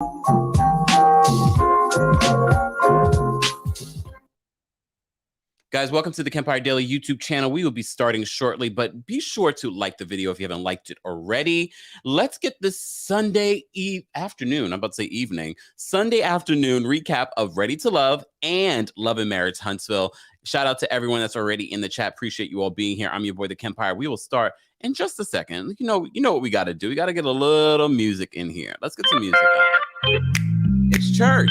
Guys, welcome to the Kempire Daily YouTube channel. We will be starting shortly, but be sure to like the video if you haven't liked it already. Let's get this Sunday afternoon, I'm about to say evening, Sunday afternoon recap of Ready to Love and Love and Marriage Huntsville. Shout out to everyone that's already in the chat. Appreciate you all being here. I'm your boy, TheKempire. We will start in just a second. You know what we got to do. We got to get a little music in here. Let's get some music on. It's church.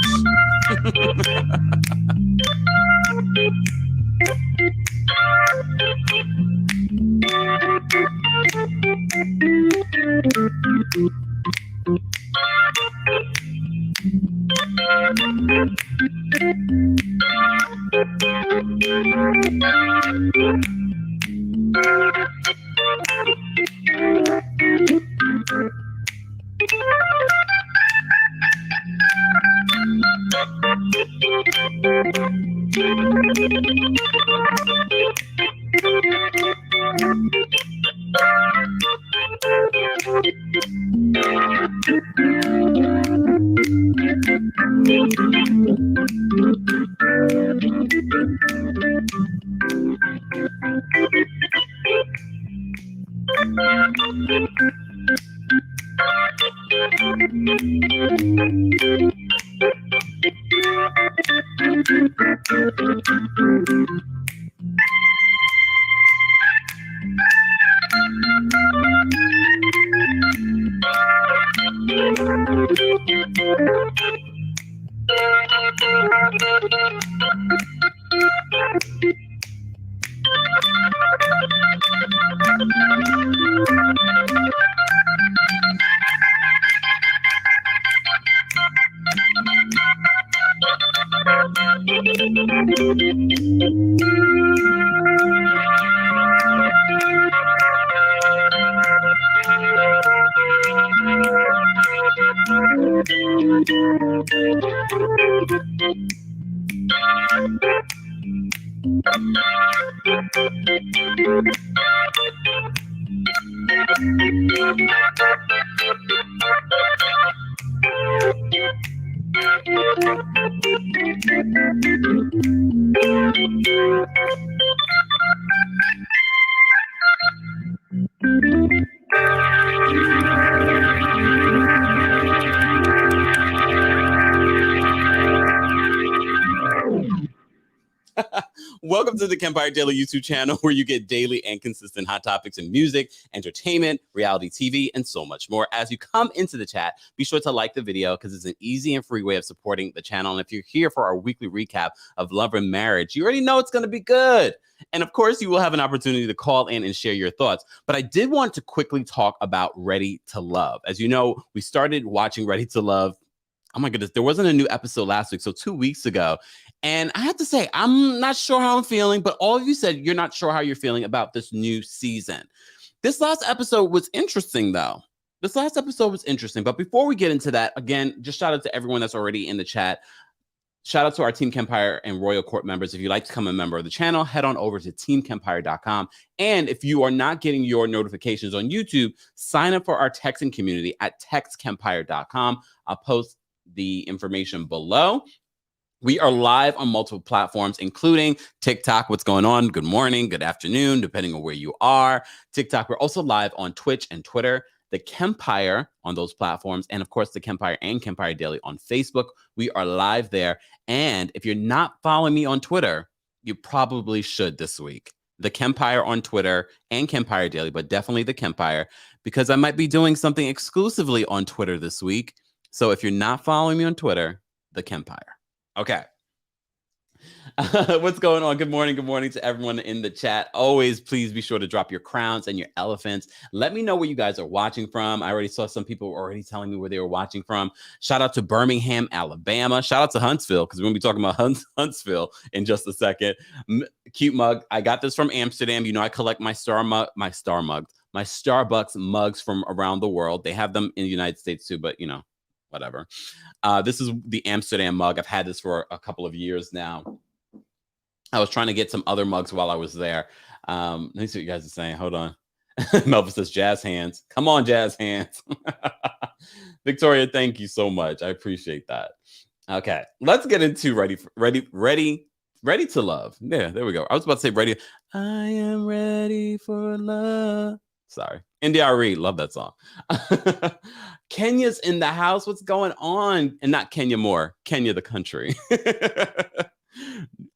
Welcome to the Kempire Daily YouTube channel, where you get daily and consistent hot topics in music, entertainment, reality TV, and so much more. As you come into the chat, be sure to like the video because it's an easy and free way of supporting the channel. And if you're here for our weekly recap of Love and Marriage, you already know it's going to be good. And of course, you will have an opportunity to call in and share your thoughts. But I did want to quickly talk about Ready to Love. As you know, we started watching Ready to Love. Oh my goodness, there wasn't a new episode last week, so 2 weeks ago. And I have to say, I'm not sure how I'm feeling, but all of you said you're not sure how you're feeling about this new season. This last episode was interesting, though. But before we get into that, again, just shout out to everyone that's already in the chat. Shout out to our Team Kempire and Royal Court members. If you'd like to become a member of the channel, head on over to TheKempire.com. And if you are not getting your notifications on YouTube, sign up for our texting community at TheKempire.com. I'll post the information below. We are live on multiple platforms, including TikTok. What's going on? Good morning, good afternoon, depending on where you are. TikTok. We're also live on Twitch and Twitter. The Kempire on those platforms, and of course, the Kempire and Kempire Daily on Facebook. We are live there. And if you're not following me on Twitter, you probably should this week. The Kempire on Twitter and Kempire Daily, but definitely the Kempire, because I might be doing something exclusively on Twitter this week. So if you're not following me on Twitter, the Kempire. Okay. What's going on? Good morning to everyone in the chat. Always, please be sure to drop your crowns and your elephants. Let me know where you guys are watching from. I already saw some people already telling me where they were watching from. Shout out to Birmingham, Alabama. Shout out to Huntsville, because we're going to be talking about Huntsville in just a second. Cute mug. I got this from Amsterdam. You know, I collect my Starbucks mugs from around the world. They have them in the United States too, but you know, whatever. This is the Amsterdam mug. I've had this for a couple of years now. I was trying to get some other mugs while I was there. Let me see what you guys are saying. Hold on. Melvin says jazz hands. Come on, jazz hands. Victoria, thank you so much. I appreciate that. Okay, let's get into ready to love. Yeah, there we go. I was about to say ready. I am ready for love. Sorry. NDRE, love that song. Kenya's in the house. What's going on? And not Kenya Moore, Kenya the country.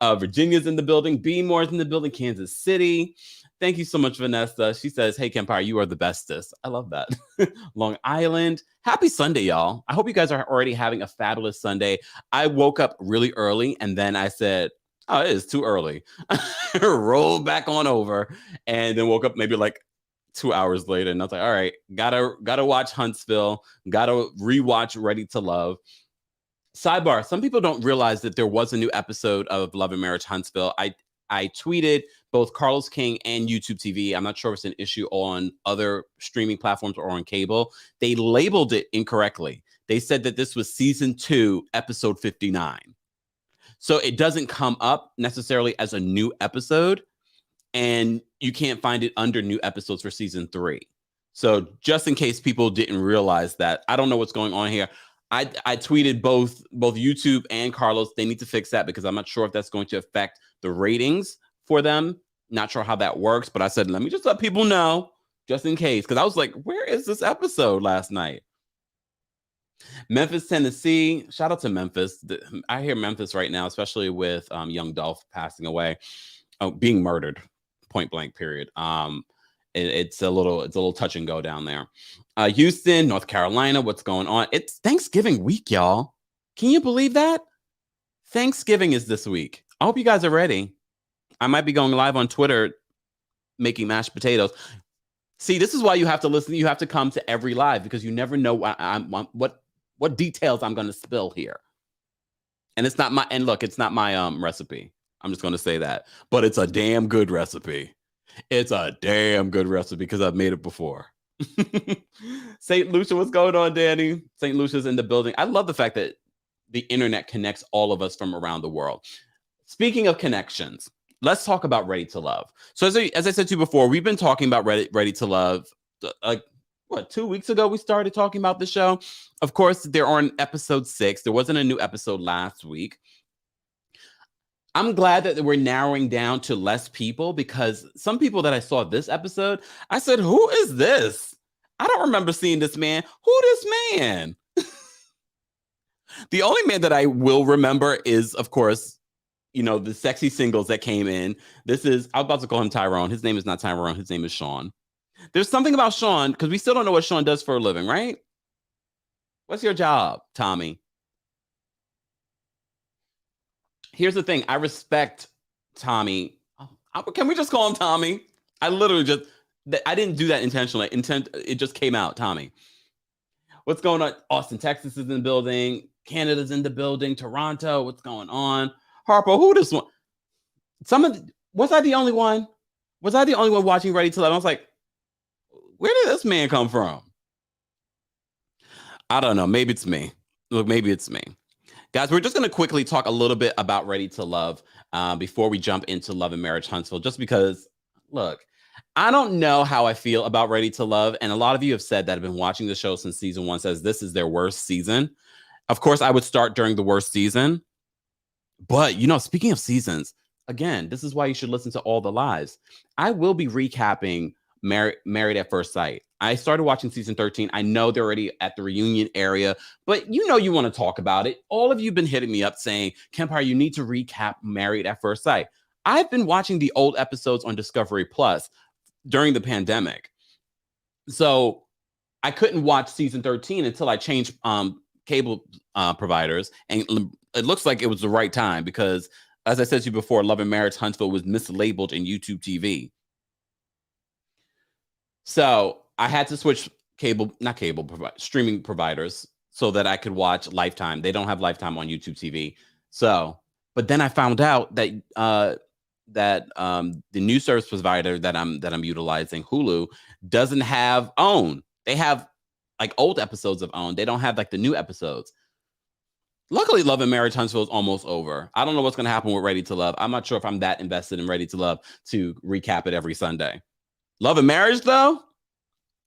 Virginia's in the building. B Moore's in the building. Kansas City. Thank you so much, Vanessa. She says, hey, Kempire, you are the bestest. I love that. Long Island. Happy Sunday, y'all. I hope you guys are already having a fabulous Sunday. I woke up really early and then I said, oh, it is too early. Rolled back on over and then woke up maybe like 2 hours later. And I was like, all right, gotta watch Huntsville. Gotta rewatch Ready to Love. Sidebar, some people don't realize that there was a new episode of Love and Marriage Huntsville. I tweeted both Carlos King and YouTube TV. I'm not sure if it's an issue on other streaming platforms or on cable. They labeled it incorrectly. They said that this was season 2, episode 59. So it doesn't come up necessarily as a new episode, and you can't find it under new episodes for season 3. So just in case people didn't realize that, I don't know what's going on here. I tweeted both YouTube and Carlos. They need to fix that because I'm not sure if that's going to affect the ratings for them. Not sure how that works, but I said, let me just let people know just in case. Because I was like, where is this episode last night? Memphis, Tennessee. Shout out to Memphis. I hear Memphis right now, especially with young Dolph passing away, being murdered, point blank, period. It's a little touch and go down there. Houston, North Carolina, what's going on? It's Thanksgiving week, y'all. Can you believe that? Thanksgiving is this week. I hope you guys are ready. I might be going live on Twitter making mashed potatoes. See, this is why you have to listen. You have to come to every live because you never know what details I'm going to spill here. And it's not my recipe. I'm just going to say that. But it's a damn good recipe. It's a damn good recipe because I've made it before. St. Lucia, what's going on, Danny? St. Lucia's in the building. I love the fact that the internet connects all of us from around the world. Speaking of connections, let's talk about Ready to Love. So as I said to you before, we've been talking about Ready to Love. Like, 2 weeks ago, we started talking about the show. Of course, they're on episode 6. There wasn't a new episode last week. I'm glad that we're narrowing down to less people because some people that I saw this episode, I said, who is this? I don't remember seeing this man. Who this man? The only man that I will remember is, of course, the sexy singles that came in. I was about to call him Tyrone. His name is not Tyrone. His name is Sean. There's something about Sean because we still don't know what Sean does for a living, right? What's your job, Tommy? Here's the thing. I respect Tommy. Can we just call him Tommy? I didn't do that intentionally. It just came out, Tommy. What's going on? Austin, Texas is in the building. Canada's in the building. Toronto, what's going on? Harpo, who this one? Was I the only one? Was I the only one watching Ready to Love? I was like, where did this man come from? I don't know. Maybe it's me. Look, maybe it's me. Guys, we're just going to quickly talk a little bit about Ready to Love before we jump into Love and Marriage Huntsville, just because, look, I don't know how I feel about Ready to Love. And a lot of you have said that have been watching the show since season 1 says this is their worst season. Of course, I would start during the worst season. But, speaking of seasons, again, this is why you should listen to all the lives. I will be recapping Married at First Sight. I started watching season 13. I know they're already at the reunion area, but you want to talk about it. All of you have been hitting me up saying, Kempire, you need to recap Married at First Sight. I've been watching the old episodes on Discovery Plus during the pandemic. So I couldn't watch season 13 until I changed cable providers. And it looks like it was the right time because, as I said to you before, Love and Marriage Huntsville was mislabeled in YouTube TV. So I had to switch streaming providers so that I could watch Lifetime. They don't have Lifetime on YouTube TV. So, but then I found out that the new service provider that I'm utilizing, Hulu, doesn't have OWN. They have like old episodes of OWN. They don't have like the new episodes. Luckily, Love and Marriage Huntsville is almost over. I don't know what's going to happen with Ready to Love. I'm not sure if I'm that invested in Ready to Love to recap it every Sunday. Love and Marriage, though,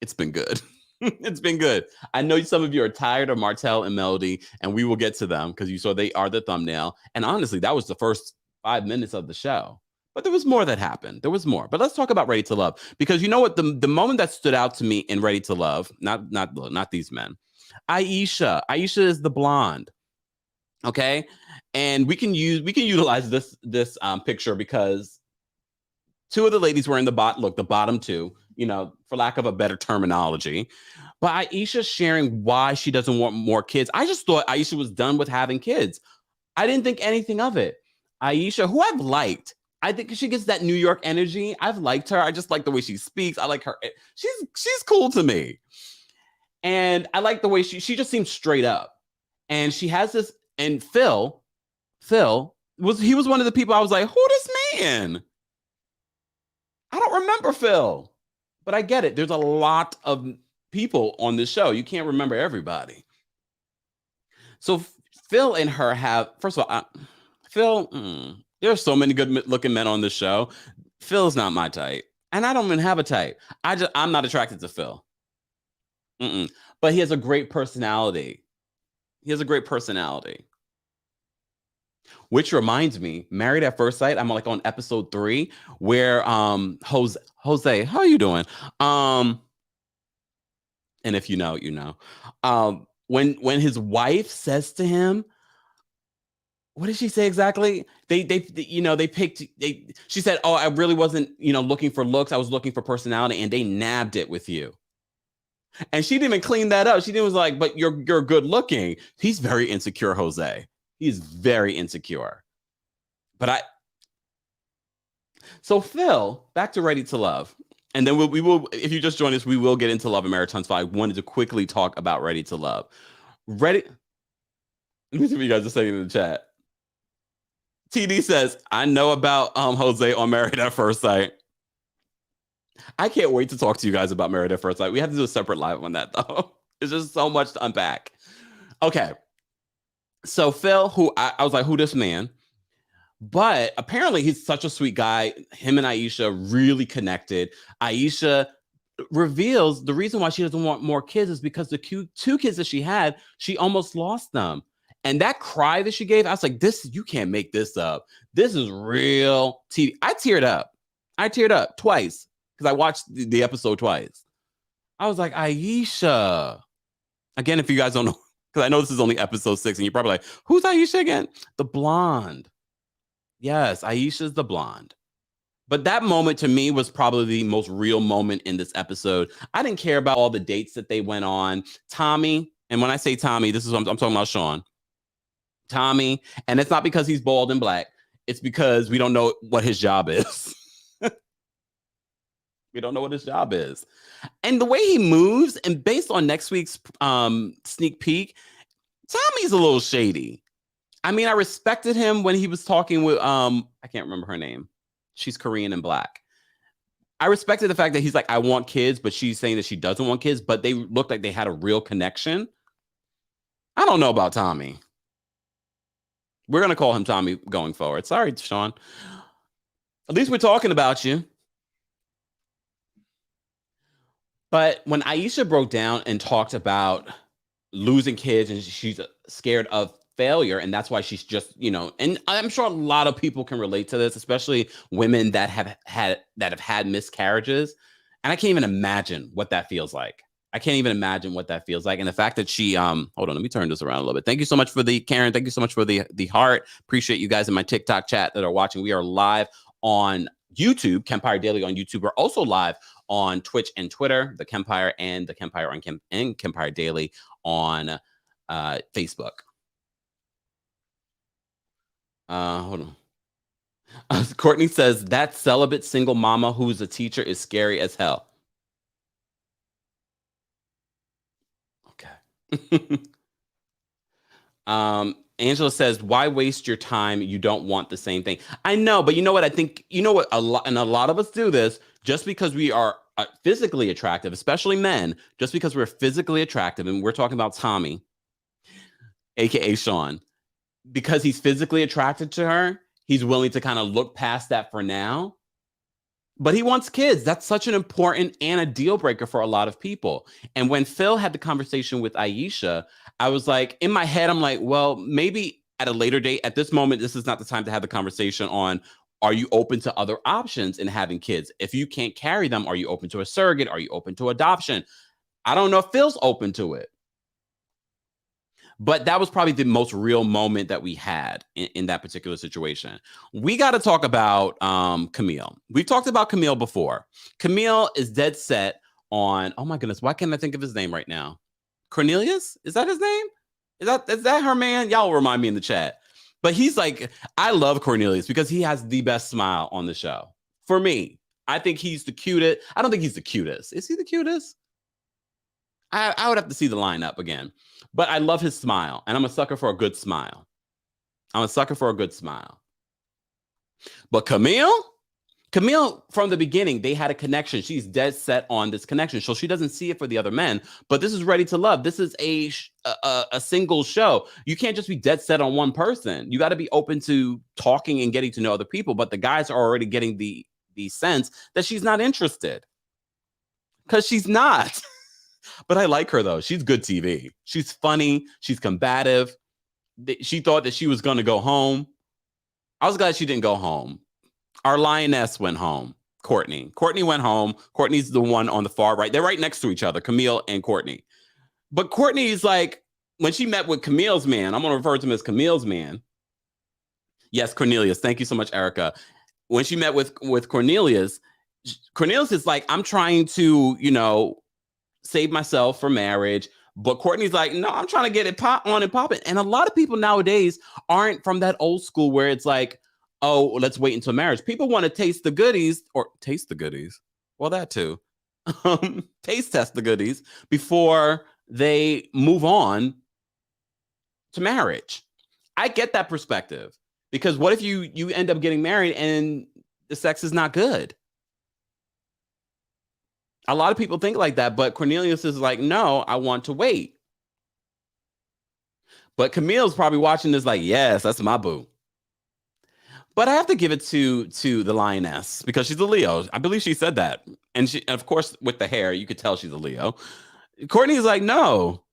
it's been good. It's been good. I know some of you are tired of Martell and Melody, and we will get to them because you saw they are the thumbnail. And honestly, that was the first 5 minutes of the show. But there was more that happened. There was more. But let's talk about Ready to Love. Because you know what? The moment that stood out to me in Ready to Love, not these men. Aisha. Aisha is the blonde. Okay. And we can utilize this picture because two of the ladies were in the bottom two, for lack of a better terminology. But Aisha sharing why she doesn't want more kids. I just thought Aisha was done with having kids. I didn't think anything of it. Aisha, who I've liked, I think she gets that New York energy. I've liked her. I just like the way she speaks. I like her. She's cool to me. And I like the way she just seems straight up. And she has this, and Phil was one of the people I was like, who this man? I don't remember Phil, but I get it. There's a lot of people on this show. You can't remember everybody. So Phil and her have, first of all, Phil, there's so many good looking men on this show. Phil's not my type. And I don't even have a type. I'm not attracted to Phil. But he has a great personality. Which reminds me, Married at First Sight, I'm like on episode 3, where Jose, how are you doing? And if you know, you know. When his wife says to him, what did she say exactly? She said, oh, I really wasn't, looking for looks. I was looking for personality, and they nabbed it with you. And she didn't even clean that up. She was like, but you're good looking. He's very insecure, Jose. He's very insecure. So Phil, back to Ready to Love. And then we will, if you just joined us, we will get into Love and Marriage Huntsville. I wanted to quickly talk about Ready to Love. Let me see what you guys are saying in the chat. TD says, I know about Jose on Married at First Sight. I can't wait to talk to you guys about Married at First Sight. We have to do a separate live on that, though. There's just so much to unpack. Okay. So Phil, who I was like, who this man? But apparently he's such a sweet guy. Him and Aisha really connected. Aisha reveals the reason why she doesn't want more kids is because the two kids that she had, she almost lost them. And that cry that she gave, I was like, you can't make this up. This is real TV. I teared up twice because I watched the episode twice. I was like, Aisha. Again, if you guys don't know, because I know this is only episode 6, and you're probably like, who's Aisha again? The blonde. Yes, Aisha's the blonde. But that moment to me was probably the most real moment in this episode. I didn't care about all the dates that they went on. Tommy, and when I say Tommy, this is what I'm talking about Sean. Tommy, and it's not because he's bald and black. It's because we don't know what his job is. We don't know what his job is. And the way he moves, and based on next week's sneak peek, Tommy's a little shady. I mean, I respected him when he was talking with, I can't remember her name. She's Korean and black. I respected the fact that he's like, I want kids, but she's saying that she doesn't want kids, but they looked like they had a real connection. I don't know about Tommy. We're going to call him Tommy going forward. Sorry, Sean. At least we're talking about you. But when Aisha broke down and talked about losing kids and she's scared of failure, and that's why she's just, and I'm sure a lot of people can relate to this, especially women that have had miscarriages. And I can't even imagine what that feels like. And the fact that she, hold on, let me turn this around a little bit. Thank you so much for the Karen. Thank you so much for the heart. Appreciate you guys in my TikTok chat that are watching. We are live on YouTube, Kempire Daily on YouTube. We're also live on Twitch and Twitter, TheKempire and TheKempire on and Kempire Daily on Facebook. Hold on. Courtney says that celibate single mama who's a teacher is scary as hell. Okay. Angela says, why waste your time? You don't want the same thing. I know, but you know what? I think, a lot of us do this just because we are physically attractive, especially men, just because we're physically attractive. And we're talking about Tommy, AKA Sean, because he's physically attracted to her. He's willing to kind of look past that for now. But he wants kids. That's such an important and a deal breaker for a lot of people. And when Phil had the conversation with Aisha, I was like, in my head, I'm like, well, maybe at a later date, at this moment, this is not the time to have the conversation on, are you open to other options in having kids? If you can't carry them, are you open to a surrogate? Are you open to adoption? I don't know if Phil's open to it. But that was probably the most real moment that we had in that particular situation. We got to talk about Camille. We've talked about Camille before. Camille is dead set on, oh my goodness, why can't I think of his name right now? Cornelius? Is that his name? Is that her man? Y'all remind me in the chat. But he's like, I love Cornelius because he has the best smile on the show. For me, I think he's the cutest. I don't think he's the cutest. Is he the cutest? I would have to see the lineup again. But I love his smile, and I'm a sucker for a good smile. I'm a sucker for a good smile. But Camille, from the beginning, they had a connection. She's dead set on this connection. So she doesn't see it for the other men, but this is Ready to Love. This is a single show. You can't just be dead set on one person. You got to be open to talking and getting to know other people. But the guys are already getting the sense that she's not interested. Because she's not. But I like her, though. She's good TV. She's funny. She's combative. She thought that she was going to go home. I was glad she didn't go home. Our lioness went home. Courtney went home. Courtney's the one on the far right. They're right next to each other, Camille and Courtney. But Courtney's like, when she met with Camille's man, I'm going to refer to him as Camille's man. Yes, Cornelius. Thank you so much, Erica. When she met with Cornelius is like, I'm trying to, save myself for marriage. But Courtney's like, no, I'm trying to get it on and popping. And a lot of people nowadays aren't from that old school where it's like, oh, let's wait until marriage. People want to taste the goodies. Well, that too. Taste test the goodies before they move on to marriage. I get that perspective because what if you end up getting married and the sex is not good? A lot of people think like that, but Cornelius is like, no, I want to wait. But Camille's probably watching this like, yes, that's my boo. But I have to give it to the lioness because she's a Leo. I believe she said that. And she, of course, with the hair, you could tell she's a Leo. Courtney's like, no.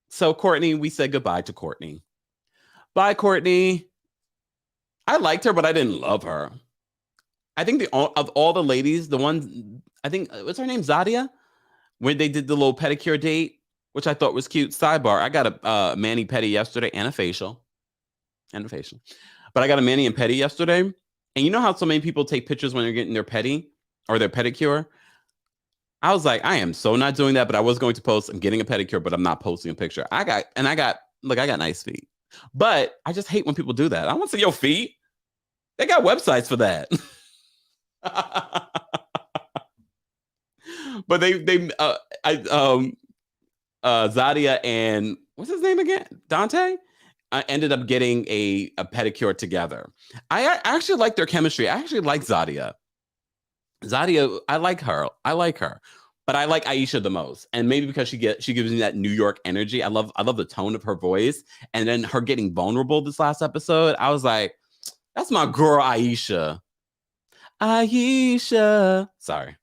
So Courtney, we said goodbye to Courtney. Bye, Courtney. I liked her, but I didn't love her. I think of all the ladies, the one, I think, what's her name? Zadia? When they did the little pedicure date, which I thought was cute. Sidebar, I got a mani pedi yesterday and a facial. But I got a mani and pedi yesterday. And you know how so many people take pictures when they're getting their pedi or their pedicure? I was like, I am so not doing that, but I was going to post, I'm getting a pedicure, but I'm not posting a picture. I got nice feet. But I just hate when people do that. I want to see your feet. They got websites for that. But Zadia and what's his name again? Dante ended up getting a pedicure together. I actually like their chemistry. I actually like Zadia. I like her. But I like Aisha the most. And maybe because she gives me that New York energy. I love the tone of her voice. And then her getting vulnerable this last episode. I was like, that's my girl Aisha. Aisha. Sorry.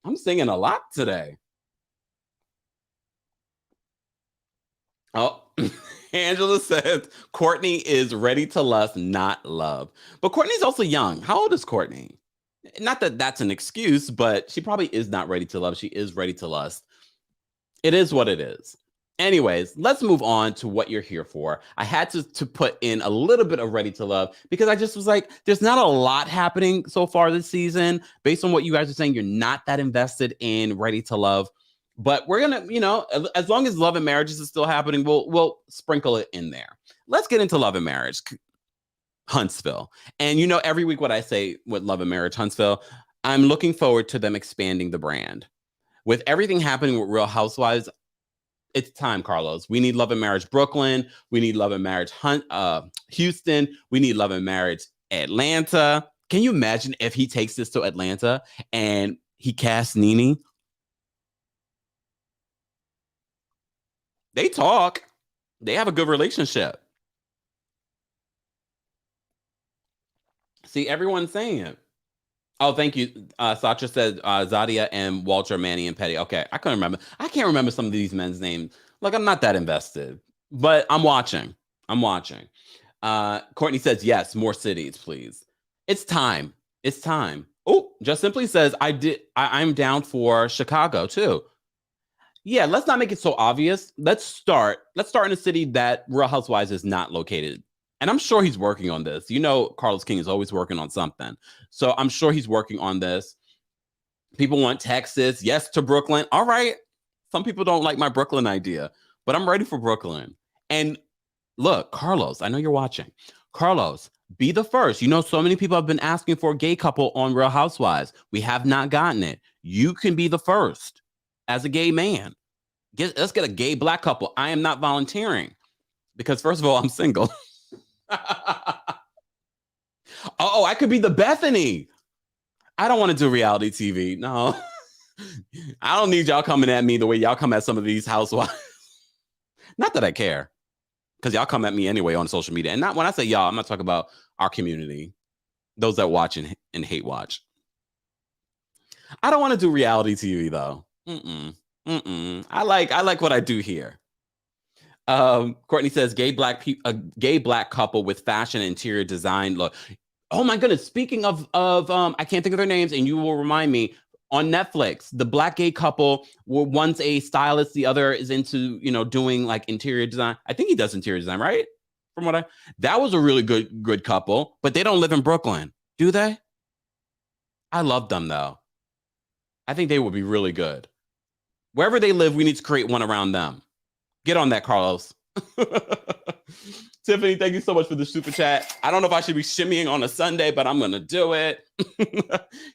I'm singing a lot today. Oh, Angela says Courtney is ready to lust, not love. But Courtney's also young. How old is Courtney? Not that that's an excuse, but she probably is not ready to love. She is ready to lust. It is what it is. Anyways, let's move on to what you're here for. I had to put in a little bit of Ready to Love because I just was like, there's not a lot happening so far this season. Based on what you guys are saying, you're not that invested in Ready to Love. But we're going to, as long as Love and Marriages is still happening, we'll sprinkle it in there. Let's get into Love and Marriage, Huntsville. And every week what I say with Love and Marriage, Huntsville, I'm looking forward to them expanding the brand. With everything happening with Real Housewives, it's time, Carlos. We need Love and Marriage Brooklyn. We need Love and Marriage Houston. We need Love and Marriage Atlanta. Can you imagine if he takes this to Atlanta and he casts Nene? They talk. They have a good relationship. See, everyone's saying it. Oh, thank you. Sacha said Zadia and Walter, Manny, and Petty. Okay, I couldn't remember. I can't remember some of these men's names. Like, I'm not that invested, but I'm watching. I'm watching. Courtney says, yes, more cities, please. It's time. It's time. Oh, Just Simply says, I'm down for Chicago, too. Yeah, let's not make it so obvious. Let's start in a city that Real Housewives is not located. And I'm sure he's working on this. You know, Carlos King is always working on something. So I'm sure he's working on this. People want Texas. Yes to Brooklyn. All right. Some people don't like my Brooklyn idea, but I'm ready for Brooklyn. And look, Carlos, I know you're watching. Carlos, be the first. You know, so many people have been asking for a gay couple on Real Housewives. We have not gotten it. You can be the first as a gay man. Let's get a gay black couple. I am not volunteering because, first of all, I'm single. Oh, I could be the Bethany. I don't want to do reality TV. No, I don't need y'all coming at me the way y'all come at some of these housewives. Not that I care, because y'all come at me anyway on social media. And not when I say y'all, I'm not talking about our community, those that watch and hate watch. I don't want to do reality TV though. I like what I do here. Courtney says gay black couple with fashion and interior design look. Oh my goodness. Speaking of I can't think of their names, and you will remind me. On Netflix, the black gay couple were once a stylist, the other is into, doing like interior design. I think he does interior design, right? That was a really good couple, but they don't live in Brooklyn, do they? I love them though. I think they would be really good. Wherever they live, we need to create one around them. Get on that, Carlos. Tiffany, thank you so much for the super chat. I don't know if I should be shimmying on a Sunday, but I'm going to do it.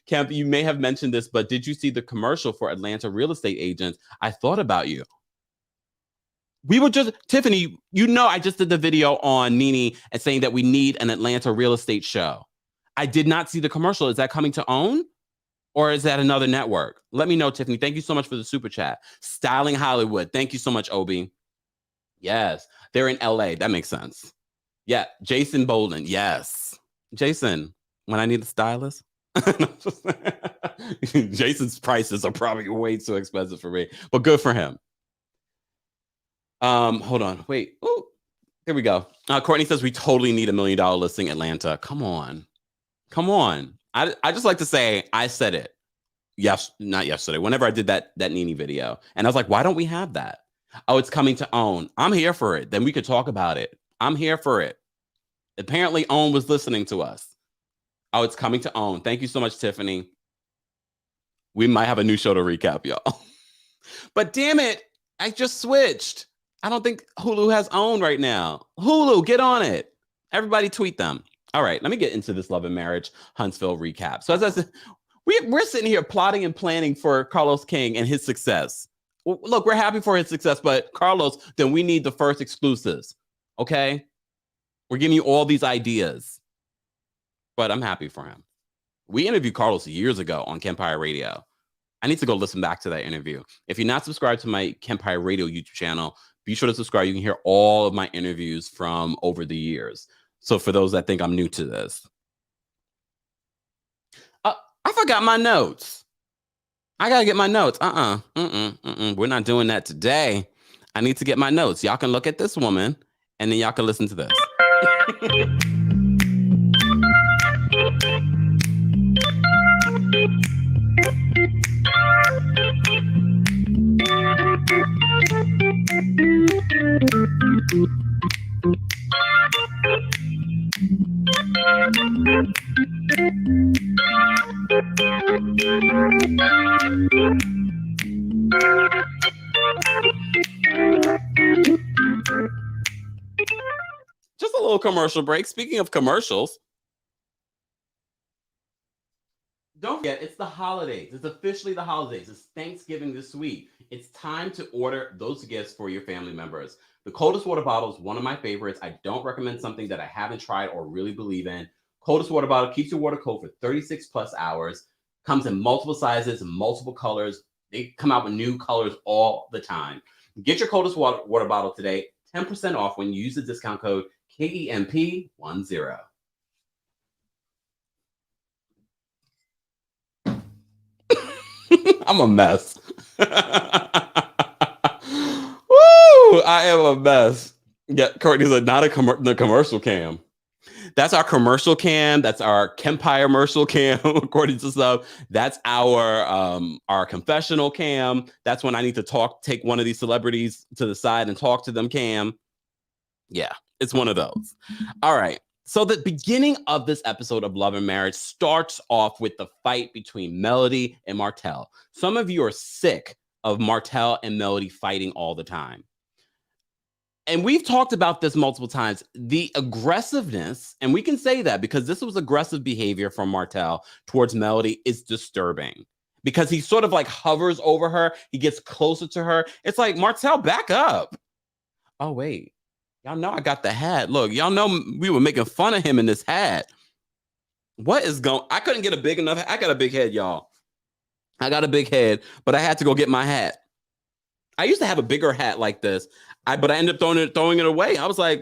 Kemp, you may have mentioned this, but did you see the commercial for Atlanta real estate agents? I thought about you. Tiffany, I just did the video on Nene and saying that we need an Atlanta real estate show. I did not see the commercial. Is that coming to OWN? Or is that another network? Let me know, Tiffany. Thank you so much for the super chat. Styling Hollywood. Thank you so much, Obi. Yes, they're in LA. That makes sense. Yeah, Jason Bolden. Yes. Jason, when I need a stylist. Jason's prices are probably way too expensive for me, but good for him. Hold on. Wait. Oh, here we go. Courtney says we totally need $1 million listing Atlanta. Come on. I just like to say I said it. Yes, not yesterday. Whenever I did that Nene video, and I was like, why don't we have that? Oh, it's coming to OWN. I'm here for it. Then we could talk about it. I'm here for it. Apparently, OWN was listening to us. Oh, it's coming to OWN. Thank you so much, Tiffany. We might have a new show to recap, y'all. But damn it, I just switched. I don't think Hulu has OWN right now. Hulu, get on it. Everybody tweet them. All right, let me get into this Love and Marriage Huntsville recap. So as I said, we're sitting here plotting and planning for Carlos King and his success. Look, we're happy for his success, but Carlos, then we need the first exclusives, okay? We're giving you all these ideas, but I'm happy for him. We interviewed Carlos years ago on Kempire Radio. I need to go listen back to that interview. If you're not subscribed to my Kempire Radio YouTube channel, be sure to subscribe. You can hear all of my interviews from over the years. So for those that think I'm new to this. I forgot my notes. I got to get my notes. We're not doing that today. I need to get my notes. Y'all can look at this woman, and then y'all can listen to this. Just a little commercial break. Speaking of commercials, don't forget, it's the holidays. It's officially the holidays. It's Thanksgiving this week. It's time to order those gifts for your family members. The Coldest Water Bottle is one of my favorites. I don't recommend something that I haven't tried or really believe in. Coldest Water Bottle keeps your water cold for 36 plus hours. Comes in multiple sizes, multiple colors. They come out with new colors all the time. Get your Coldest Water Bottle today. 10% off when you use the discount code KEMP10. I'm a mess. Woo! I am a mess. Yeah, Courtney's like, not the commercial cam. That's our commercial cam. That's our Kempire commercial cam, according to stuff. That's our confessional cam. That's when I need to take one of these celebrities to the side and talk to them cam. Yeah, it's one of those. All right. So the beginning of this episode of Love and Marriage starts off with the fight between Melody and Martell. Some of you are sick of Martell and Melody fighting all the time. And we've talked about this multiple times. The aggressiveness, and we can say that because this was aggressive behavior from Martell towards Melody, is disturbing because he sort of like hovers over her. He gets closer to her. It's like, Martell, back up. Oh, wait. Y'all know I got the hat. Look, y'all know we were making fun of him in this hat. What is going on? I couldn't get a big enough. I got a big head, y'all. I got a big head, but I had to go get my hat. I used to have a bigger hat like this, but I ended up throwing it away. I was like,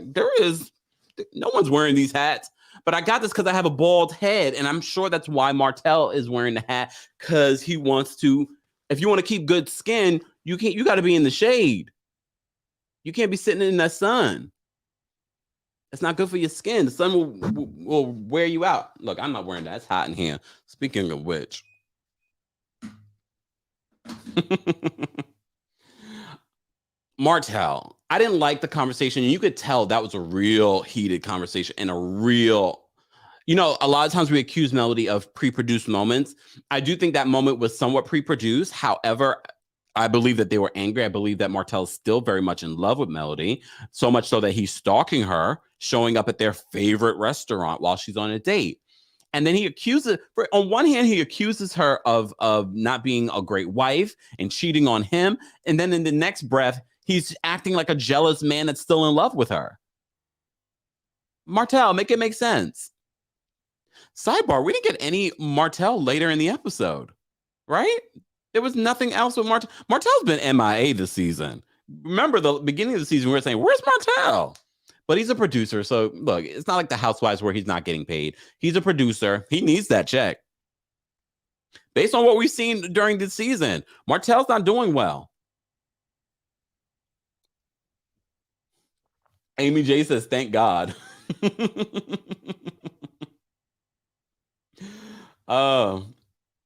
no one's wearing these hats. But I got this because I have a bald head, and I'm sure that's why Martell is wearing the hat, because he wants to. If you want to keep good skin, you got to be in the shade. You can't be sitting in that sun. It's not good for your skin. The sun will wear you out. Look, I'm not wearing that. It's hot in here. Speaking of which. Martell, I didn't like the conversation. You could tell that was a real heated conversation and a real, a lot of times we accuse Melody of pre-produced moments. I do think that moment was somewhat pre-produced. However, I believe that they were angry. I believe that Martell is still very much in love with Melody, so much so that he's stalking her, showing up at their favorite restaurant while she's on a date. And then on one hand, he accuses her of not being a great wife and cheating on him. And then in the next breath, he's acting like a jealous man that's still in love with her. Martell, make it make sense. Sidebar, we didn't get any Martell later in the episode, right? There was nothing else with Martell. Martell's been MIA this season. Remember the beginning of the season, we were saying, where's Martell? But he's a producer. So look, it's not like the Housewives where he's not getting paid. He's a producer. He needs that check. Based on what we've seen during this season, Martell's not doing well. Amy J says, thank God.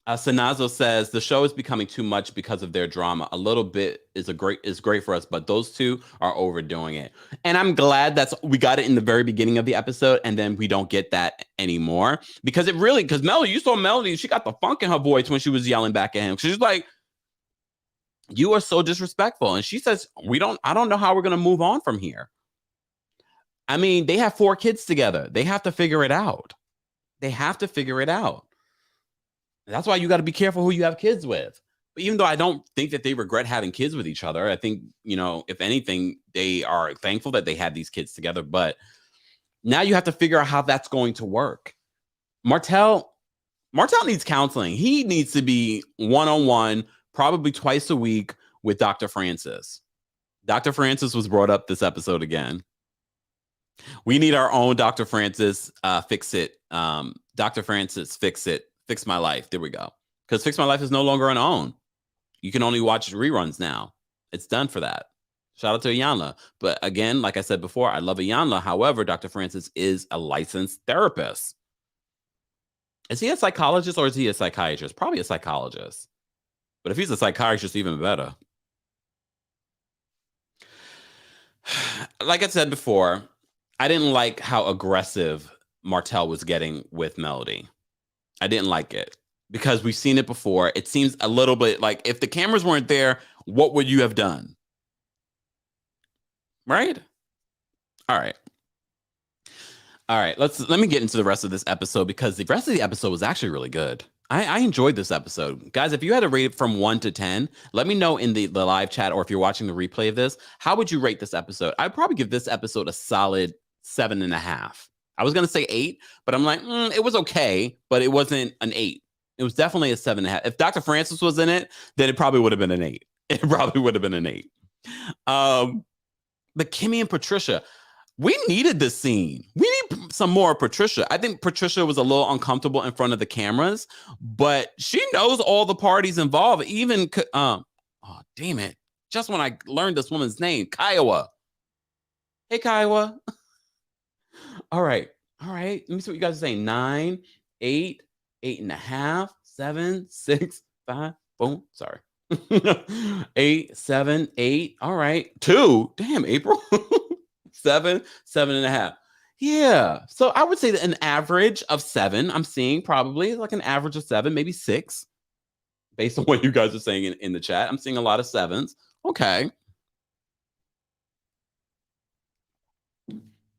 Sanazo says the show is becoming too much because of their drama. A little bit is great for us, but those two are overdoing it. And I'm glad we got it in the very beginning of the episode, and then we don't get that anymore because Melody, you saw Melody, she got the funk in her voice when she was yelling back at him. She's like, "You are so disrespectful," and she says, "I don't know how we're gonna move on from here." I mean, they have 4 kids together. They have to figure it out. That's why you got to be careful who you have kids with. But even though I don't think that they regret having kids with each other, I think, if anything, they are thankful that they had these kids together. But now you have to figure out how that's going to work. Martell needs counseling. He needs to be one-on-one, probably twice a week with Dr. Francis. Dr. Francis was brought up this episode again. We need our own Dr. Francis, Fix It. Dr. Francis, Fix It. Fix My Life. There we go. Because Fix My Life is no longer on OWN. You can only watch reruns now. It's done for that. Shout out to Iyanla. But again, like I said before, I love Iyanla. However, Dr. Francis is a licensed therapist. Is he a psychologist or is he a psychiatrist? Probably a psychologist. But if he's a psychiatrist, even better. Like I said before, I didn't like how aggressive Martell was getting with Melody. I didn't like it because we've seen it before. It seems a little bit like if the cameras weren't there, what would you have done? Right? All right. Let me get into the rest of this episode because the rest of the episode was actually really good. I enjoyed this episode. Guys, if you had to rate it from 1 to 10, let me know in the live chat, or if you're watching the replay of this, how would you rate this episode? I'd probably give this episode a solid 7.5. I was going to say 8, but I'm like, it was okay, but it wasn't an 8. It was definitely a 7.5. If Dr. Francis was in it, then it probably would have been an 8. But Kimmy and Patricia, We needed this scene. We need some more Patricia. I think Patricia was a little uncomfortable in front of the cameras, but she knows all the parties involved. Even, oh, damn it. Just when I learned this woman's name, Kiowa. Hey, Kiowa. All right. All right. Let me see what you guys are saying. 9, 8, 8.5, 7, 6, 5. Boom. Sorry. 8, 7, 8. All right. 2. Damn, April. 7, 7.5. Yeah. So I would say that an average of 7. I'm seeing probably like an average of 7, maybe 6, based on what you guys are saying in the chat. I'm seeing a lot of 7s. Okay.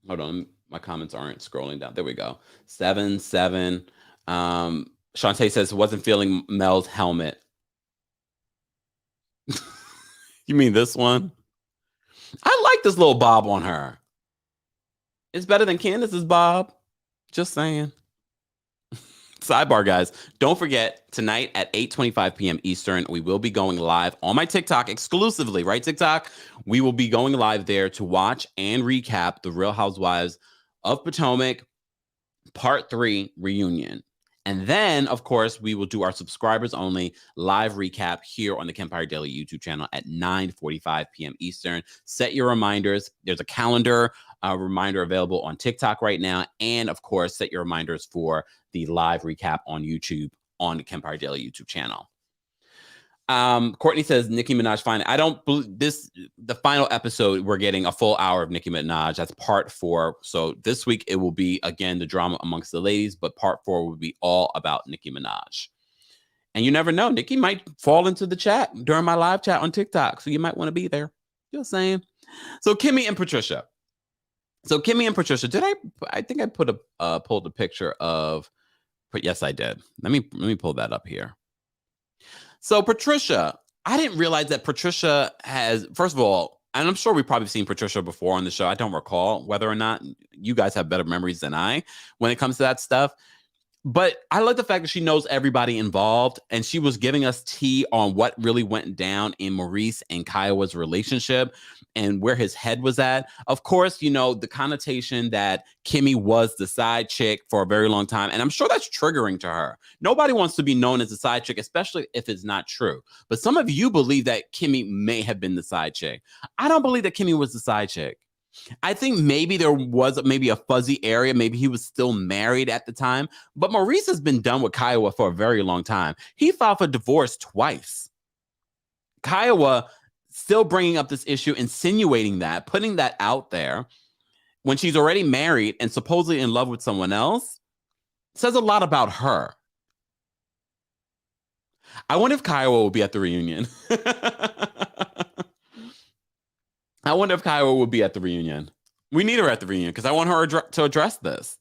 Hold on. My comments aren't scrolling down. There we go. 7, 7. Shantae says, wasn't feeling Mel's helmet. You mean this one? I like this little bob on her. It's better than Candace's bob. Just saying. Sidebar, guys. Don't forget, tonight at 8:25 p.m. Eastern, we will be going live on my TikTok exclusively, right, TikTok? We will be going live there to watch and recap the Real Housewives of Potomac Part 3 reunion. And then, of course, we will do our subscribers only live recap here on the Kempire Daily YouTube channel at 9:45 p.m. Eastern. Set your reminders. There's a calendar reminder available on TikTok right now. And of course, set your reminders for the live recap on YouTube on the Kempire Daily YouTube channel. Courtney says Nicki Minaj fine. I don't believe the final episode, we're getting a full hour of Nicki Minaj. That's part 4. So this week it will be again the drama amongst the ladies, but part 4 will be all about Nicki Minaj. And you never know, Nicki might fall into the chat during my live chat on TikTok. So you might want to be there. Just saying. So Kimmy and Patricia. I think I pulled a picture of, but yes, I did. Let me pull that up here. So Patricia, I didn't realize that Patricia has, first of all, and I'm sure we've probably seen Patricia before on the show. I don't recall whether or not you guys have better memories than I when it comes to that stuff. But I like the fact that she knows everybody involved, and she was giving us tea on what really went down in Maurice and Kiowa's relationship and where his head was at. Of course, you know, the connotation that Kimmy was the side chick for a very long time, and I'm sure that's triggering to her. Nobody wants to be known as a side chick, especially if it's not true. But some of you believe that Kimmy may have been the side chick. I don't believe that Kimmy was the side chick. I think maybe there was maybe a fuzzy area. Maybe he was still married at the time. But Maurice has been done with Kiowa for a very long time. He filed for divorce twice. Kiowa still bringing up this issue, insinuating that, putting that out there when she's already married and supposedly in love with someone else, says a lot about her. I wonder if Kiowa will be at the reunion. I wonder if Kiowa will be at the reunion. We need her at the reunion because I want her to address this.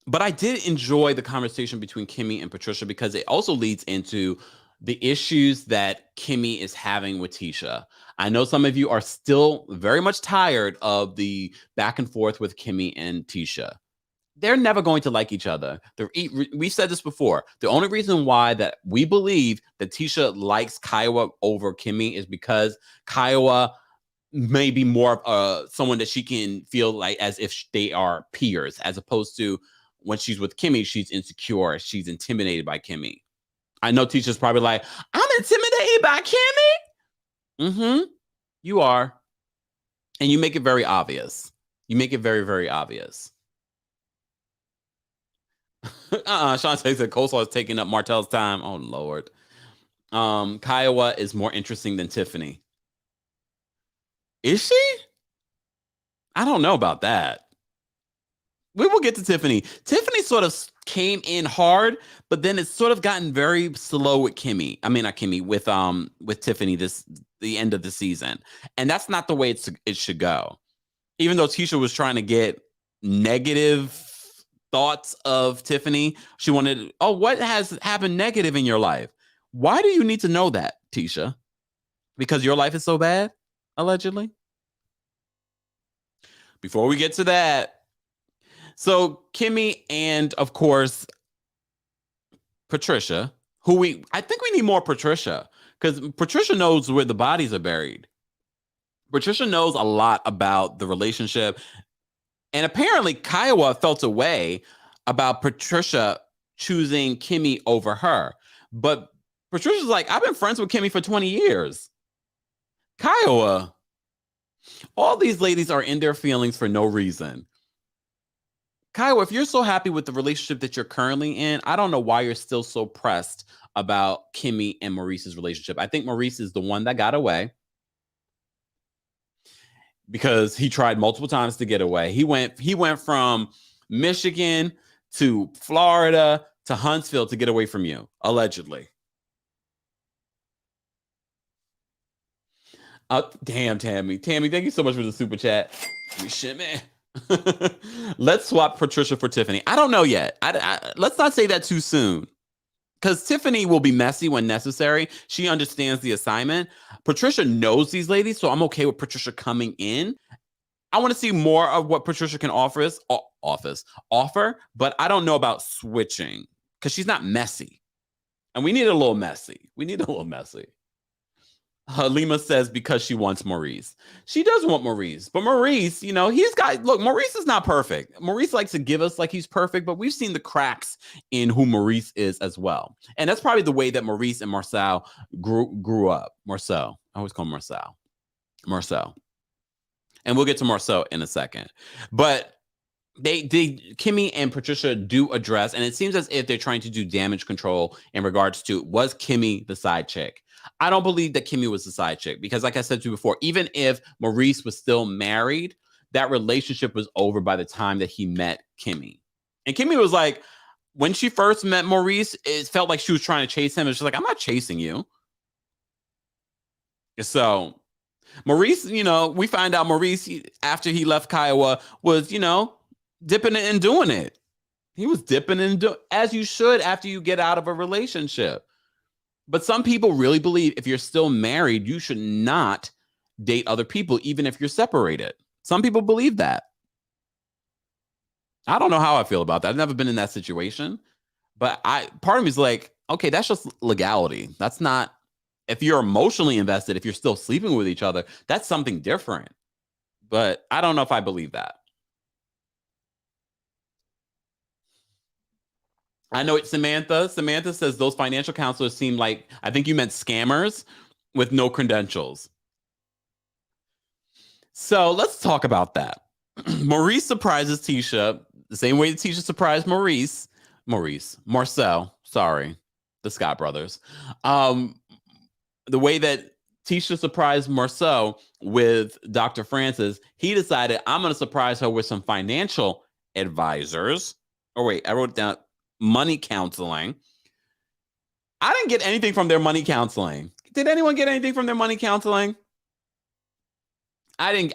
But I did enjoy the conversation between Kimmy and Patricia because it also leads into the issues that Kimmy is having with Tisha. I know some of you are still very much tired of the back and forth with Kimmy and Tisha. They're never going to like each other. We've said this before. The only reason why that we believe that Tisha likes Kiowa over Kimmy is because Kiowa may be more of someone that she can feel like as if they are peers, as opposed to when she's with Kimmy, she's insecure. She's intimidated by Kimmy. I know Tisha's probably like, I'm intimidated by Kimmy. Mm-hmm. You are. And you make it very obvious. You make it very, very obvious. Shantae said coleslaw is taking up Martell's time. Oh Lord. Kiowa is more interesting than Tiffany. Is she? I don't know about that. We will get to Tiffany. Tiffany sort of came in hard, but then it's sort of gotten very slow with Kimmy. I mean, not Kimmy, with Tiffany the end of the season. And that's not the way it should go. Even though Tisha was trying to get negative thoughts of Tiffany, she wanted, oh, what has happened negative in your life? Why do you need to know that, Tisha? Because your life is so bad, allegedly? Before we get to that, so Kimmy and, of course, Patricia, I think we need more Patricia. because Patricia knows where the bodies are buried. Patricia knows a lot about the relationship. And apparently Kiowa felt a way about Patricia choosing Kimmy over her. But Patricia's like, I've been friends with Kimmy for 20 years. Kiowa, all these ladies are in their feelings for no reason. Kiowa, if you're so happy with the relationship that you're currently in, I don't know why you're still so pressed about Kimmy and Maurice's relationship. I think Maurice is the one that got away because he tried multiple times to get away. He went from Michigan to Florida to Huntsville to get away from you, allegedly. Damn, Tammy, thank you so much for the super chat. Shit, man. Let's swap Patricia for Tiffany. I don't know yet. Let's not say that too soon. Because Tiffany will be messy when necessary. She understands the assignment. Patricia knows these ladies, so I'm okay with Patricia coming in. I want to see more of what Patricia can offer, but I don't know about switching because she's not messy. And we need a little messy. Halima says because she wants Maurice. She does want Maurice, but Maurice, Maurice is not perfect. Maurice likes to give us like he's perfect, but we've seen the cracks in who Maurice is as well. And that's probably the way that Maurice and Marcel grew up. Marcel. I always call him Marcel. And we'll get to Marcel in a second. But Kimmy and Patricia do address, and it seems as if they're trying to do damage control in regards to, was Kimmy the side chick? I don't believe that Kimmy was the side chick because, like I said to you before, even if Maurice was still married, that relationship was over by the time that he met Kimmy. And Kimmy was like, when she first met Maurice, it felt like she was trying to chase him. And she's like, I'm not chasing you. So Maurice, we find out Maurice, after he left Kiowa, was, dipping it and doing it. He was dipping and doing, as you should after you get out of a relationship. But some people really believe if you're still married, you should not date other people, even if you're separated. Some people believe that. I don't know how I feel about that. I've never been in that situation. But part of me is like, okay, that's just legality. That's not, if you're emotionally invested, if you're still sleeping with each other, that's something different. But I don't know if I believe that. I know it's Samantha. Samantha says those financial counselors seem like, I think you meant scammers with no credentials. So let's talk about that. Maurice surprises Tisha the same way that Tisha surprised Marcel, sorry, the Scott brothers. The way that Tisha surprised Marcel with Dr. Francis, he decided, I'm going to surprise her with some financial advisors. Oh, wait, I wrote down money counseling. I didn't get anything from their money counseling. Did anyone get anything from their money counseling? I didn't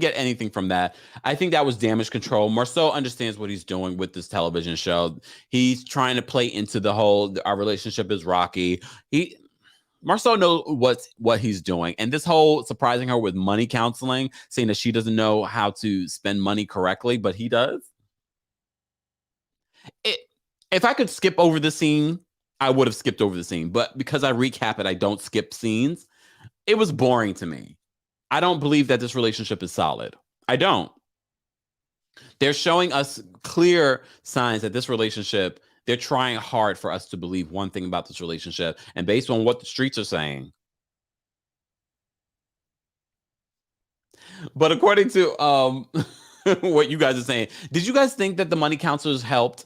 get anything from that. I think that was damage control. Marcel understands what he's doing with this television show. He's trying to play into the whole, our relationship is rocky. Marcel knows what he's doing. And this whole surprising her with money counseling, saying that she doesn't know how to spend money correctly, but he does. If I could skip over the scene, I would have skipped over the scene. But because I recap it, I don't skip scenes. It was boring to me. I don't believe that this relationship is solid. I don't. They're showing us clear signs that this relationship, they're trying hard for us to believe one thing about this relationship. And based on what the streets are saying. But according to what you guys are saying, did you guys think that the money counselors helped?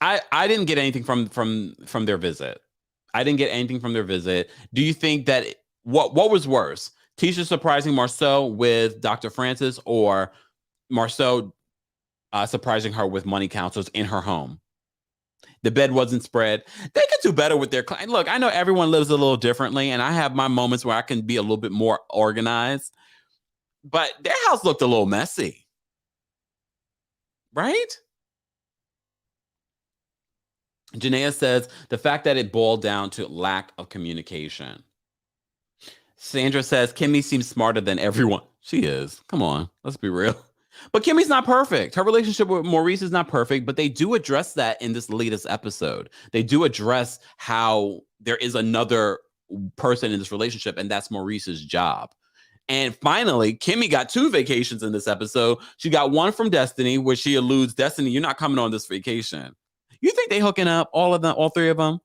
I didn't get anything from their visit. I didn't get anything from their visit. Do you think that what was worse? Tisha surprising Marcel with Dr. Francis, or Marcel surprising her with money counselors in her home? The bed wasn't spread. They could do better with their client. Look, I know everyone lives a little differently, and I have my moments where I can be a little bit more organized. But their house looked a little messy. Right? Janaea says the fact that it boiled down to lack of communication. Sandra says Kimmy seems smarter than everyone. She is. Come on, let's be real. But Kimmy's not perfect. Her relationship with Maurice is not perfect, but they do address that in this latest episode. They do address how there is another person in this relationship, and that's Maurice's job. And finally, Kimmi got 2 vacations in this episode. She got one from Destiny, where she alludes, Destiny, you're not coming on this vacation. You think they hooking up, all of them, all 3 of them?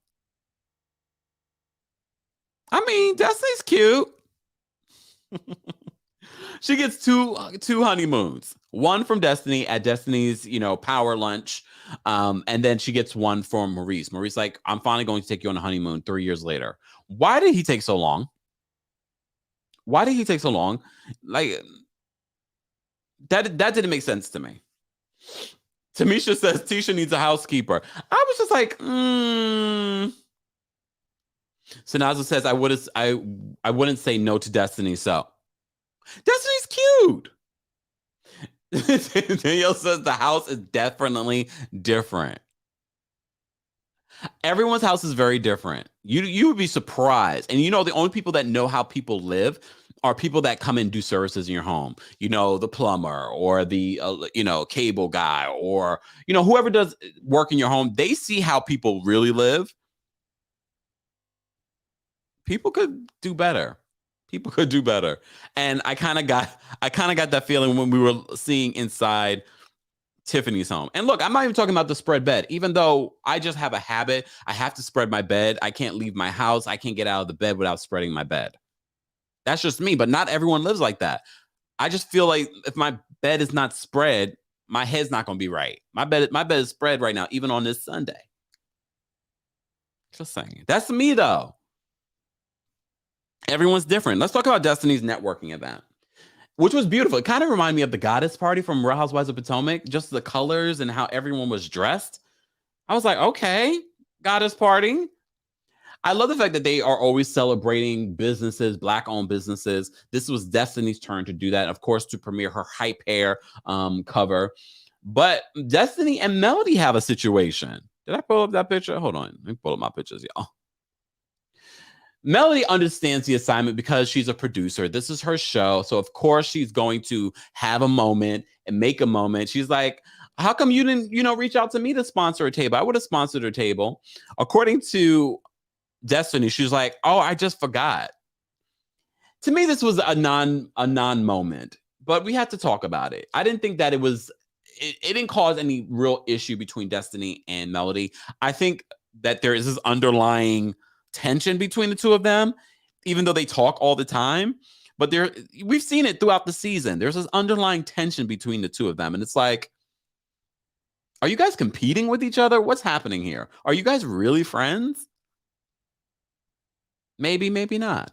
I mean, Destiny's cute. She gets two honeymoons. One from Destiny at Destiny's, power lunch. And then she gets one from Maurice. Maurice like, I'm finally going to take you on a honeymoon 3 years later. Why did he take so long? Why did he take so long? Like, that didn't make sense to me. Tamisha says Tisha needs a housekeeper. I was just like, Sanaza says I wouldn't say no to Destiny. So Destiny's cute. Danielle says the house is definitely different. Everyone's house is very different. You would be surprised. And the only people that know how people live are people that come and do services in your home. The plumber or the cable guy or whoever does work in your home. They see how people really live. People could do better. People could do better. And I kind of got that feeling when we were seeing inside Tiffany's home. And look, I'm not even talking about the spread bed, even though I just have a habit. I have to spread my bed. I can't leave my house. I can't get out of the bed without spreading my bed. That's just me, but not everyone lives like that. I just feel like if my bed is not spread, my head's not going to be right. My bed is spread right now, even on this Sunday. Just saying. That's me, though. Everyone's different. Let's talk about Destiny's networking event, which was beautiful. It kind of reminded me of the Goddess Party from Real Housewives of Potomac, just the colors and how everyone was dressed. I was like, okay, Goddess Party. I love the fact that they are always celebrating businesses, Black-owned businesses. This was Destiny's turn to do that, of course, to premiere her Hype Hair cover. But Destiny and Melody have a situation. Did I pull up that picture? Hold on. Let me pull up my pictures, y'all. Melody understands the assignment because she's a producer. This is her show. So, of course, she's going to have a moment and make a moment. She's like, how come you didn't, reach out to me to sponsor a table? I would have sponsored a table. According to Destiny, she's like, oh, I just forgot. To me, this was a non-moment, but we had to talk about it. I didn't think that it didn't cause any real issue between Destiny and Melody. I think that there is this underlying tension between the two of them, even though they talk all the time. But we've seen it throughout the season. There's this underlying tension between the two of them. And it's like, are you guys competing with each other? What's happening here? Are you guys really friends? Maybe, maybe not.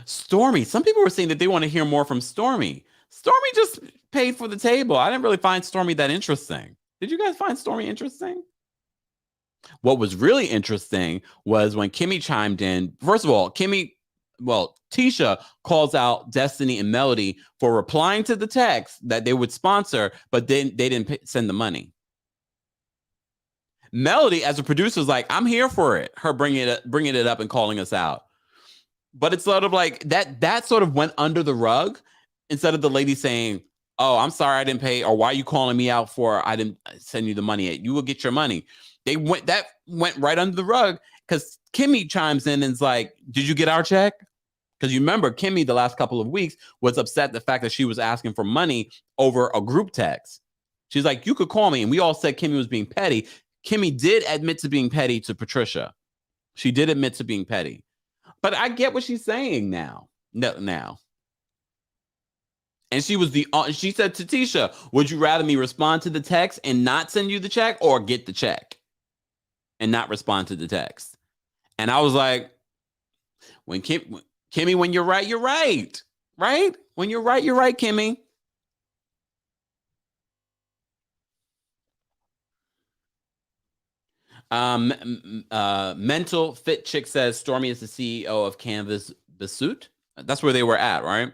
Stormy. Some people were saying that they want to hear more from Stormy. Stormy just paid for the table. I didn't really find Stormy that interesting. Did you guys find Stormy interesting? What was really interesting was when Kimmi chimed in. First of all, Tisha calls out Destiny and Melody for replying to the text that they would sponsor, but then they didn't send the money. Melody, as a producer, is like, I'm here for it. Her bringing it up and calling us out. But it's sort of like that sort of went under the rug instead of the lady saying, oh, I'm sorry I didn't pay, or why are you calling me out for I didn't send you the money yet? You will get your money. That went right under the rug because Kimmi chimes in and is like, did you get our check? Because you remember Kimmi the last couple of weeks was upset at the fact that she was asking for money over a group text. She's like, you could call me. And we all said Kimmi was being petty. Kimmi did admit to being petty to Patricia. She did admit to being petty. But I get what she's saying now. Now. And she said to Tisha, would you rather me respond to the text and not send you the check or get the check and not respond to the text? And I was like, Kimmi, when you're right, you're right. Right? When you're right, Kimmi. Mental Fit Chick says Stormy is the CEO of Canvas Basut. That's where they were at, right?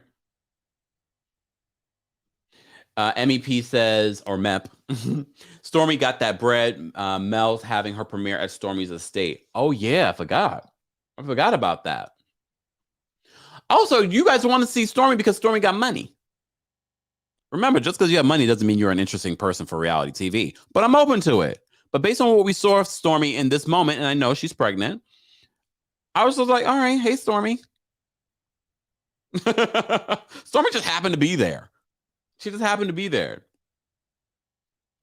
MEP says, or MEP, Stormy got that bread. Mel's having her premiere at Stormy's estate. Oh, yeah, I forgot about that. Also, you guys want to see Stormy because Stormy got money. Remember, just because you have money doesn't mean you're an interesting person for reality TV. But I'm open to it. But based on what we saw of Stormy in this moment, and I know she's pregnant, I was just like, all right, hey, Stormy. Stormy just happened to be there. She just happened to be there.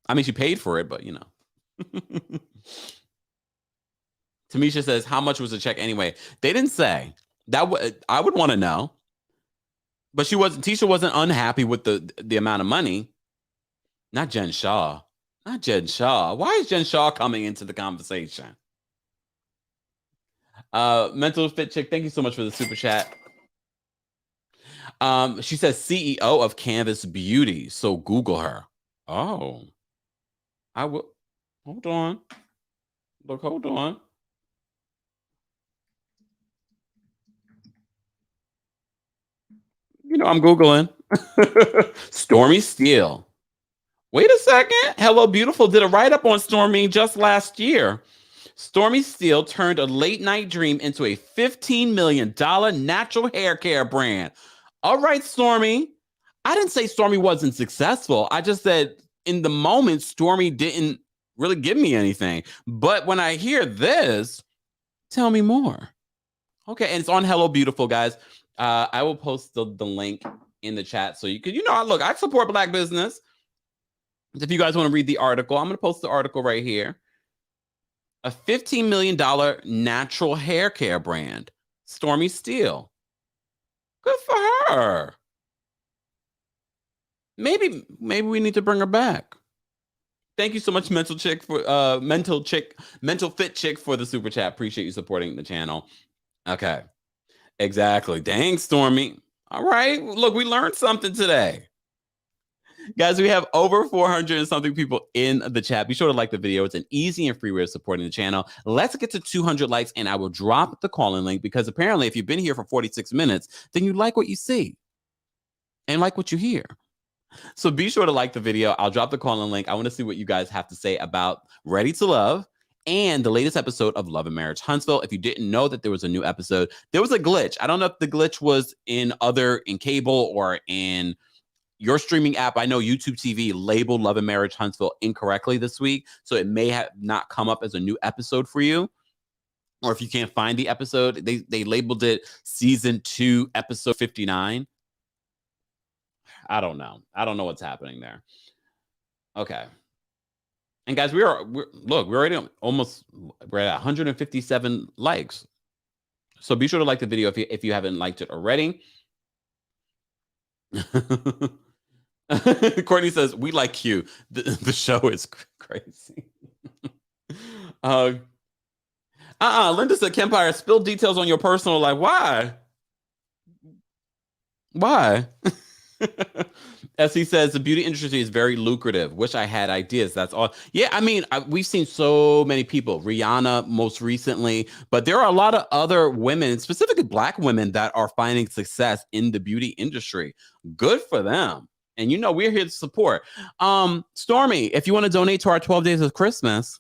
I mean, she paid for it, but you know. Tamisha says, how much was the check anyway? They didn't say. I would want to know. But Tisha wasn't unhappy with the amount of money. Not Jen Shaw. Not Jen Shaw. Why is Jen Shaw coming into the conversation? Mental Fit Chick, thank you so much for the super chat. She says CEO of Canvas Beauty. So Google her. Oh. I will. Hold on. Look, hold on. You know, I'm Googling. Stormy Steele. Wait a second. Hello Beautiful did a write up on Stormy just last year. Stormy Steele turned a late night dream into a $15 million natural hair care brand. All right, Stormy. I didn't say Stormy wasn't successful. I just said in the moment, Stormy didn't really give me anything. But when I hear this, tell me more. Okay, and it's on Hello Beautiful, guys. I will post the link in the chat so you could, look, I support Black business. If you guys want to read the article, I'm going to post the article right here. A $15 million natural hair care brand, Stormy Steele. Good for her. Maybe we need to bring her back. Thank you so much, Mental Fit Chick for the super chat. Appreciate you supporting the channel. Okay. Exactly. Dang, Stormy. All right. Look, we learned something today. Guys, we have over 400 and something people in the chat. Be sure to like the video. It's an easy and free way of supporting the channel. Let's get to 200 likes, and I will drop the call-in link because apparently if you've been here for 46 minutes, then you like what you see and like what you hear. So be sure to like the video. I'll drop the call-in link. I want to see what you guys have to say about Ready to Love and the latest episode of Love and Marriage Huntsville. If you didn't know that there was a new episode, there was a glitch. I don't know if the glitch was in cable or in your streaming app. I know YouTube TV labeled Love and Marriage Huntsville incorrectly this week, so it may have not come up as a new episode for you. Or if you can't find the episode, they labeled it season 2, episode 59. I don't know. I don't know what's happening there. Okay. And guys, we're already we're at 157 likes. So be sure to like the video if you haven't liked it already. Courtney says, we like you. The show is crazy. Linda said, Kempire, spill details on your personal life. Why? As he says, the beauty industry is very lucrative. Wish I had ideas. That's all. Yeah, I mean, we've seen so many people, Rihanna most recently, but there are a lot of other women, specifically Black women, that are finding success in the beauty industry. Good for them. And we're here to support. Stormy, if you want to donate to our 12 Days of Christmas,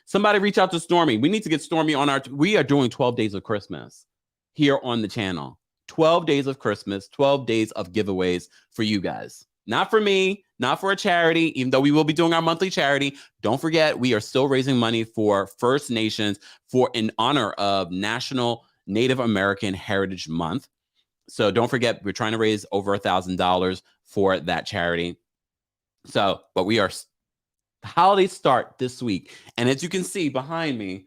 somebody reach out to Stormy. We need to get Stormy on we are doing 12 Days of Christmas here on the channel. 12 days of Christmas, 12 days of giveaways for you guys. Not for me, not for a charity, even though we will be doing our monthly charity. Don't forget, we are still raising money for First Nations in honor of National Native American Heritage Month. So don't forget, we're trying to raise over $1,000 for that charity. So, but the holidays start this week. And as you can see behind me,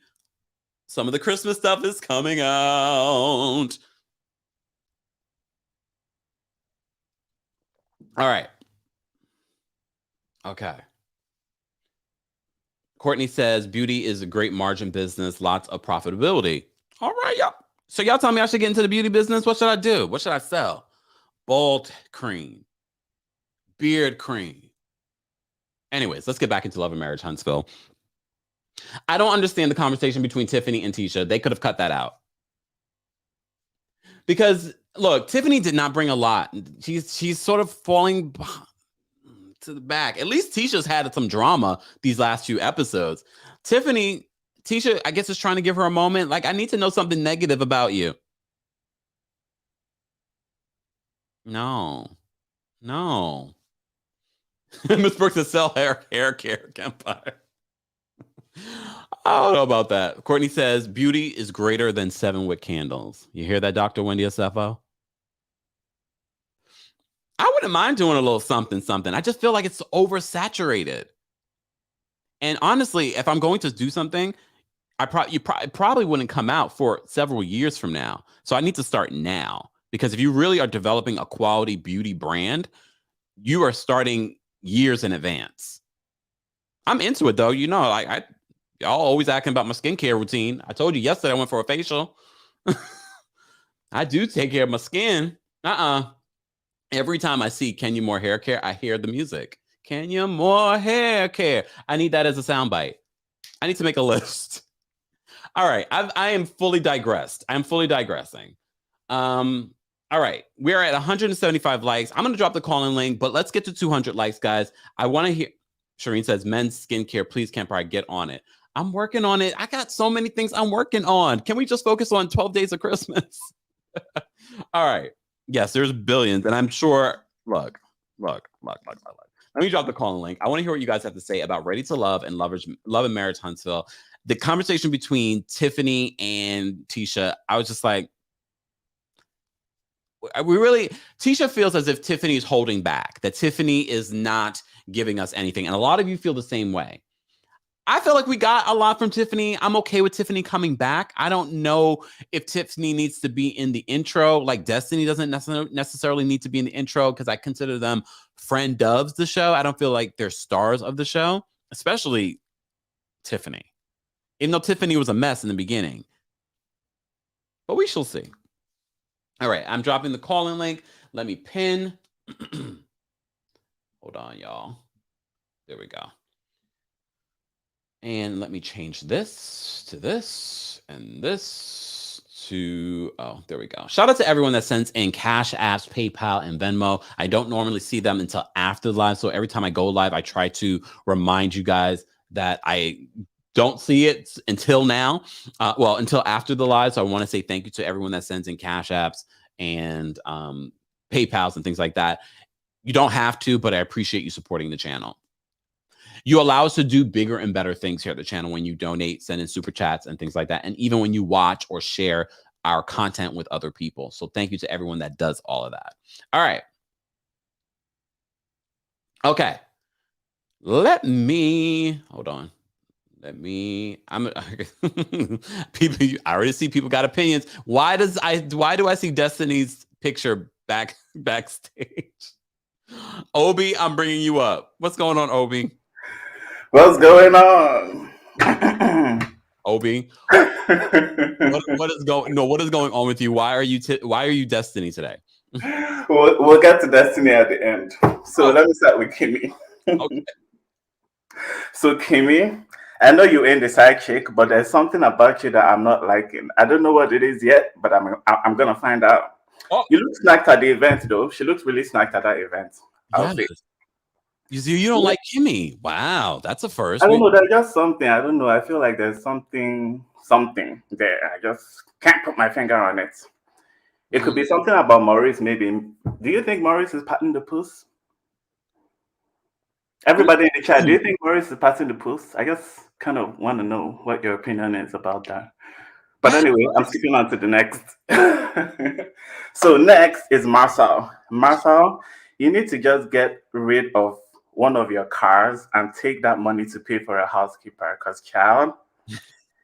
some of the Christmas stuff is coming out. All right. Okay. Courtney says beauty is a great margin business, lots of profitability. All right, y'all. So y'all tell me I should get into the beauty business. What should I do? What should I sell? Bald cream, beard cream. Anyways, let's get back into Love and Marriage Huntsville. I don't understand the conversation between Tiffany and Tisha. They could have cut that out. Because look, Tiffany did not bring a lot. She's sort of falling to the back. At least Tisha's had some drama these last few episodes. Tisha, I guess, is trying to give her a moment. Like, I need to know something negative about you. No. Miss Brooks says, sell hair care, Kempire. I don't know about that. Courtney says beauty is greater than 7-wick candles. You hear that, Dr. Wendy SFO? I wouldn't mind doing a little something. I just feel like it's oversaturated. And honestly, if I'm going to do something, you probably wouldn't come out for several years from now. So I need to start now, because if you really are developing a quality beauty brand, you are starting years in advance. I'm into it though. You know, y'all always asking about my skincare routine. I told you yesterday I went for a facial. I do take care of my skin. Every time I see Kenya Moore hair care, I hear the music. Kenya Moore hair care. I need that as a soundbite. I need to make a list. All right. I am fully digressed. I'm fully digressing. All right. We're at 175 likes. I'm going to drop the call-in link, but let's get to 200 likes, guys. I want to hear. Shireen says, men's skincare, please, Kempire, get on it. I'm working on it. I got so many things I'm working on. Can we just focus on 12 days of Christmas? All right. Yes, there's billions. And I'm sure, look. Let me drop the call-in link. I want to hear what you guys have to say about Ready to Love and Love and Marriage Huntsville. The conversation between Tiffany and Tisha, I was just like, Tisha feels as if Tiffany is holding back, that Tiffany is not giving us anything. And a lot of you feel the same way. I feel like we got a lot from Tiffany. I'm okay with Tiffany coming back. I don't know if Tiffany needs to be in the intro. Like Destiny doesn't necessarily need to be in the intro, because I consider them friend doves the show. I don't feel like they're stars of the show, especially Tiffany. Even though Tiffany was a mess in the beginning. But we shall see. All right, I'm dropping the call-in link. Let me pin. Hold on, y'all. There we go. And let me change this to this and this to, oh, there we go. Shout out to everyone that sends in Cash Apps, PayPal, and Venmo. I don't normally see them until after the live. So every time I go live, I try to remind you guys that I don't see it until now. Until after the live. So I want to say thank you to everyone that sends in Cash Apps and PayPals and things like that. You don't have to, but I appreciate you supporting the channel. You allow us to do bigger and better things here at the channel when you donate, send in super chats and things like that. And even when you watch or share our content with other people. So thank you to everyone that does all of that. All right. Okay. Hold on. People, I already see people got opinions. Why do I see Destiny's picture backstage? Obi, I'm bringing you up. What's going on, Obi? What's going on? Obi, what is going on with you? Why are you Destiny today? We'll get to Destiny at the end. So Let me start with Kimmy. Okay. So Kimmy, I know you ain't the side chick, but there's something about you that I'm not liking. I don't know what it is yet, but I'm gonna find out. Oh. You look snacked at the event, though. She looks really snacked at that event. I'll say. You don't like Kimmy? Wow, that's a first. I don't know. There's just something. I don't know. I feel like there's something there. I just can't put my finger on it. It could be something about Maurice, maybe. Do you think Maurice is patting the puss? Everybody in the chat, do you think Maurice is patting the puss? I just kind of want to know what your opinion is about that. But anyway, I'm skipping on to the next. So next is Martell. Martell, you need to just get rid of one of your cars and take that money to pay for a housekeeper. Because, child,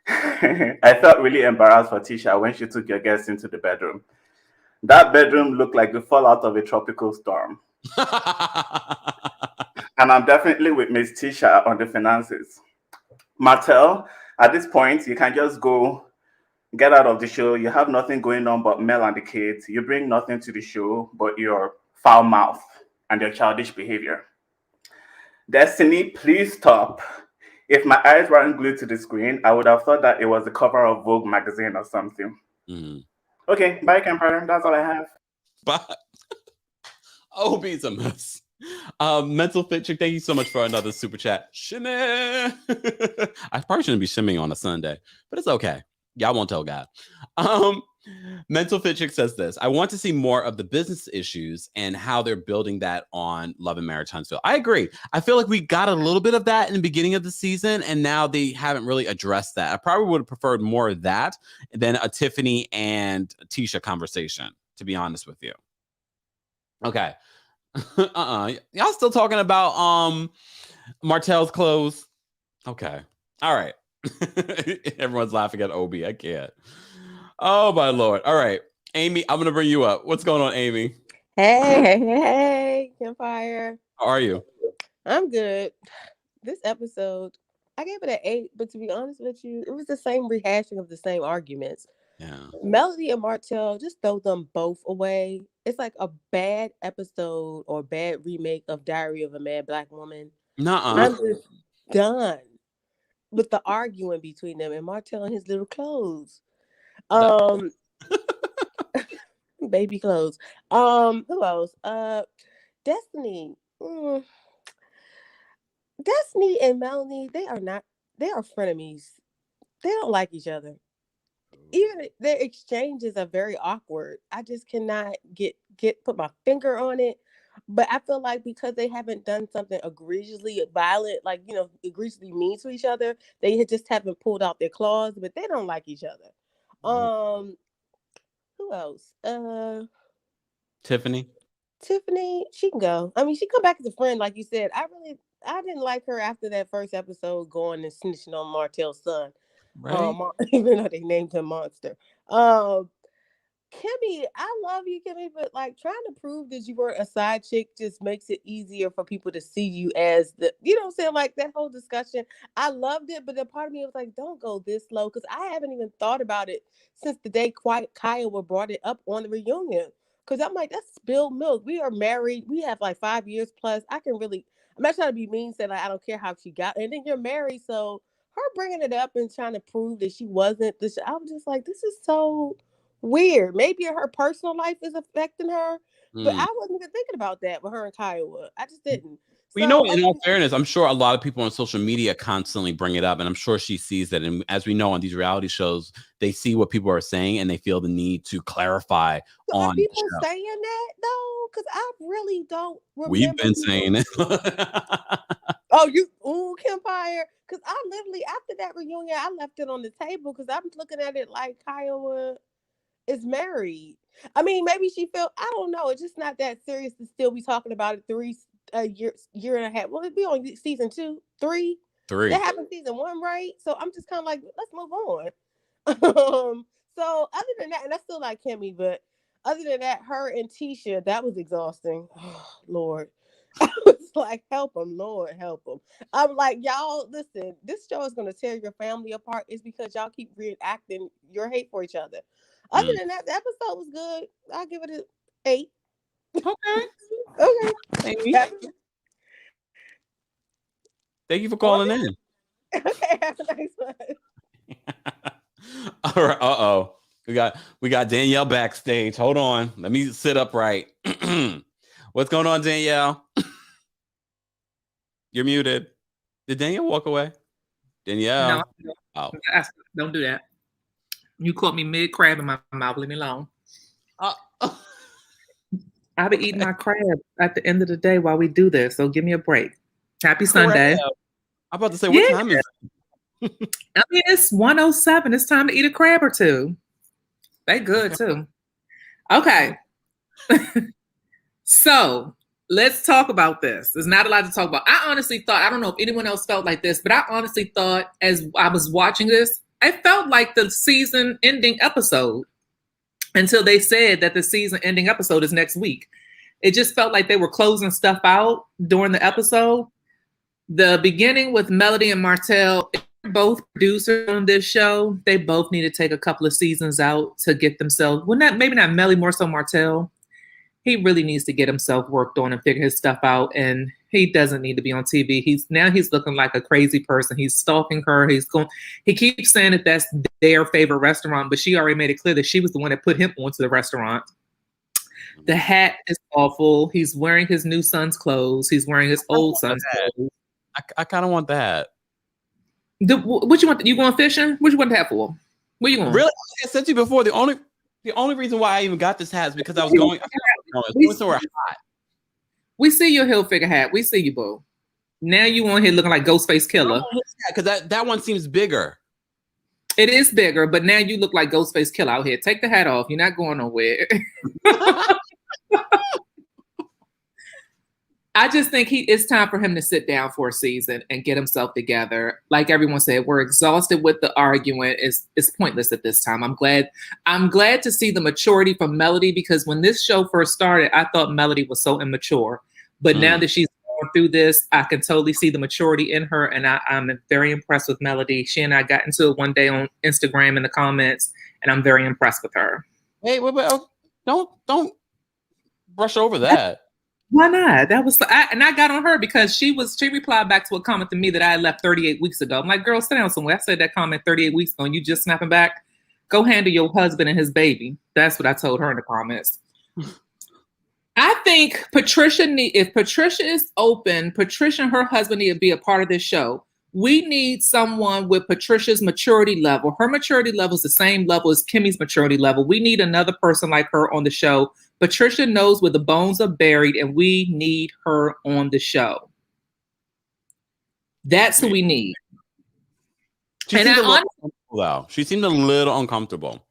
I felt really embarrassed for Tisha when she took your guests into the bedroom. That bedroom looked like the fallout of a tropical storm. And I'm definitely with Miss Tisha on the finances. Martell, at this point, you can just go get out of the show. You have nothing going on but Mel and the kids. You bring nothing to the show but your foul mouth and your childish behavior. Destiny, please stop. If my eyes weren't glued to the screen, I would have thought that it was the cover of Vogue magazine or something. Mm-hmm. Okay, bye, Kempire. That's all I have. Bye. Obi's a mess. Mental Fit Chick, thank you so much for another super chat. Shimmy. I probably shouldn't be shimmying on a Sunday, but it's okay. Y'all won't tell God. Mental Fit Chick says this. I want to see more of the business issues and how they're building that on Love and Marriage Huntsville. I agree. I feel like we got a little bit of that in the beginning of the season, and now they haven't really addressed that. I probably would have preferred more of that than a Tiffany and Tisha conversation, to be honest with you. Okay. Y'all still talking about Martell's clothes? Okay. All right. Everyone's laughing at Obi. I can't. Oh my Lord. All right. Amy, I'm gonna bring you up. What's going on, Amy? Hey, Kempire. How are you? I'm good. This episode, I gave it an 8, but to be honest with you, it was the same rehashing of the same arguments. Yeah. Melody and Martell, just throw them both away. It's like a bad episode or bad remake of Diary of a Mad Black Woman. Nuh-uh. I'm just done with the arguing between them and Martell and his little clothes. Baby clothes. Who else? Destiny. Destiny and Melanie, they are frenemies. They don't like each other. Even their exchanges are very awkward. I just cannot put my finger on it. But I feel like because they haven't done something egregiously violent, like, egregiously mean to each other, they just haven't pulled out their claws, but they don't like each other. Who else? Tiffany, she can go. I mean, she come back as a friend, like you said. I didn't like her after that first episode going and snitching on Martell's son. right? Even though they named him Monster. Kimmy, I love you, Kimmy, but like trying to prove that you were a side chick just makes it easier for people to see you as the, you know what I'm saying? Like that whole discussion, I loved it, but then part of me was like, don't go this low, because I haven't even thought about it since the day Kiowa brought it up on the reunion. Because I'm like, that's spilled milk. We are married. We have like 5 years plus. I'm not trying to be mean, say like, I don't care how she got, and then you're married, so her bringing it up and trying to prove that she wasn't this, I was just like, this is so weird. Maybe her personal life is affecting her, but I wasn't even thinking about that with her and Kiowa. I just didn't. Well, in all fairness, I'm sure a lot of people on social media constantly bring it up, and I'm sure she sees that. And as we know on these reality shows, they see what people are saying and they feel the need to clarify. So are people saying that though? Because I really don't remember. We've been saying it. Kempire. Because I literally, after that reunion, I left it on the table because I'm looking at it like Kiowa is married. I mean, maybe she felt, I don't know. It's just not that serious to still be talking about it year and a half. Well, it'd be on season 2, 3. That happened season 1, right? So I'm just kind of like, let's move on. So other than that, and I still like Kimmy, but other than that, her and Tisha, that was exhausting. Oh, Lord. I was like, help them, Lord, help them. I'm like, y'all, listen, this show is going to tear your family apart. It's because y'all keep reenacting your hate for each other. Other than that, the episode was good. I'll give it an 8. Okay. Thank you for calling in. Okay, have a nice one. All right. We got Danielle backstage. Hold on. Let me sit upright. What's going on, Danielle? You're muted. Did Danielle walk away? Danielle. No. Oh. Don't do that. You caught me mid crab in my mouth. Leave me alone. I'll be eating my crab at the end of the day while we do this. So give me a break. Happy Sunday. I'm about to say, what time is it? I mean, it's 1:07. It's time to eat a crab or two. They good too. Okay. So let's talk about this. There's not a lot to talk about. I honestly thought, I don't know if anyone else felt like this, but I honestly thought as I was watching this, I felt like the season ending episode until they said that the season ending episode is next week. It just felt like they were closing stuff out during the episode. The beginning with Melody and Martell, both producers on this show, they both need to take a couple of seasons out to get themselves, maybe not Melody, more so Martell. He really needs to get himself worked on and figure his stuff out. And he doesn't need to be on TV. He's looking like a crazy person. He's stalking her. He keeps saying that that's their favorite restaurant, but she already made it clear that she was the one that put him onto the restaurant. The hat is awful. He's wearing his new son's clothes. He's wearing his old son's clothes. I kind of want the hat. What you want? You going fishing? What you want the hat for? Where you going? Really? I said to you before, the only reason why I even got this hat is because I was going somewhere hot. We see your heel figure hat. We see you, boo. Now you on here looking like Ghostface Killer. Because that one seems bigger. It is bigger, but now you look like Ghostface Killer out here. Take the hat off. You're not going nowhere. I just think it's time for him to sit down for a season and get himself together. Like everyone said, we're exhausted with the argument. It's pointless at this time. I'm glad to see the maturity from Melody, because when this show first started, I thought Melody was so immature. But now that she's going through this, I can totally see the maturity in her, and I'm very impressed with Melody. She and I got into it one day on Instagram in the comments, and I'm very impressed with her. Hey, wait, don't brush over that. Why not? That was and I got on her because she replied back to a comment to me that I had left 38 weeks ago. I'm like, girl, sit down somewhere. I said that comment 38 weeks ago and you just snapping back. Go handle your husband and his baby. That's what I told her in the comments. I think if Patricia is open, Patricia and her husband need to be a part of this show. We need someone with Patricia's maturity level. Her maturity level is the same level as Kimmy's maturity level. We need another person like her on the show. Patricia knows where the bones are buried, and we need her on the show. That's who we need. She seemed a little uncomfortable.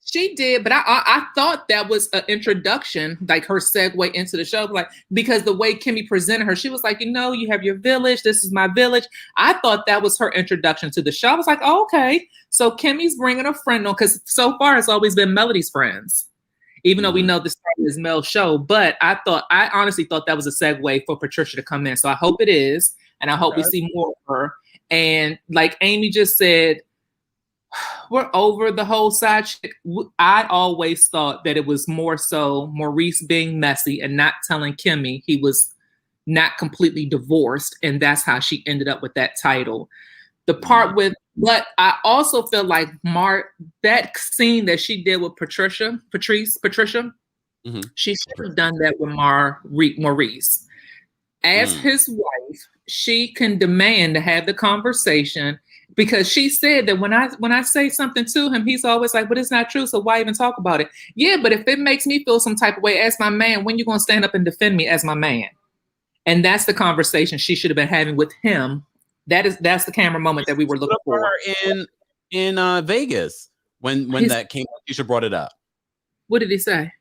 She did, but I thought that was an introduction, like her segue into the show, like because the way Kimmy presented her, she was like, you have your village. This is my village. I thought that was her introduction to the show. I was like, oh, okay, so Kimmy's bringing a friend on, because so far it's always been Melody's friends. Even though we know this is Mel's show, but I honestly thought that was a segue for Patricia to come in. So I hope it is, and I hope we see more of her. And like Amy just said, we're over the whole side chick. I always thought that it was more so Maurice being messy and not telling Kimmy he was not completely divorced, and that's how she ended up with that title. The part with, but I also feel like that scene that she did with Patricia, she should have done that with Maurice. As his wife, she can demand to have the conversation, because she said that when I say something to him, he's always like, but it's not true, so why even talk about it? Yeah, but if it makes me feel some type of way as my man, when you going to stand up and defend me as my man? And that's the conversation she should have been having with him. That's the camera moment that we were looking for. In Vegas when that came, Tisha brought it up. What did he say?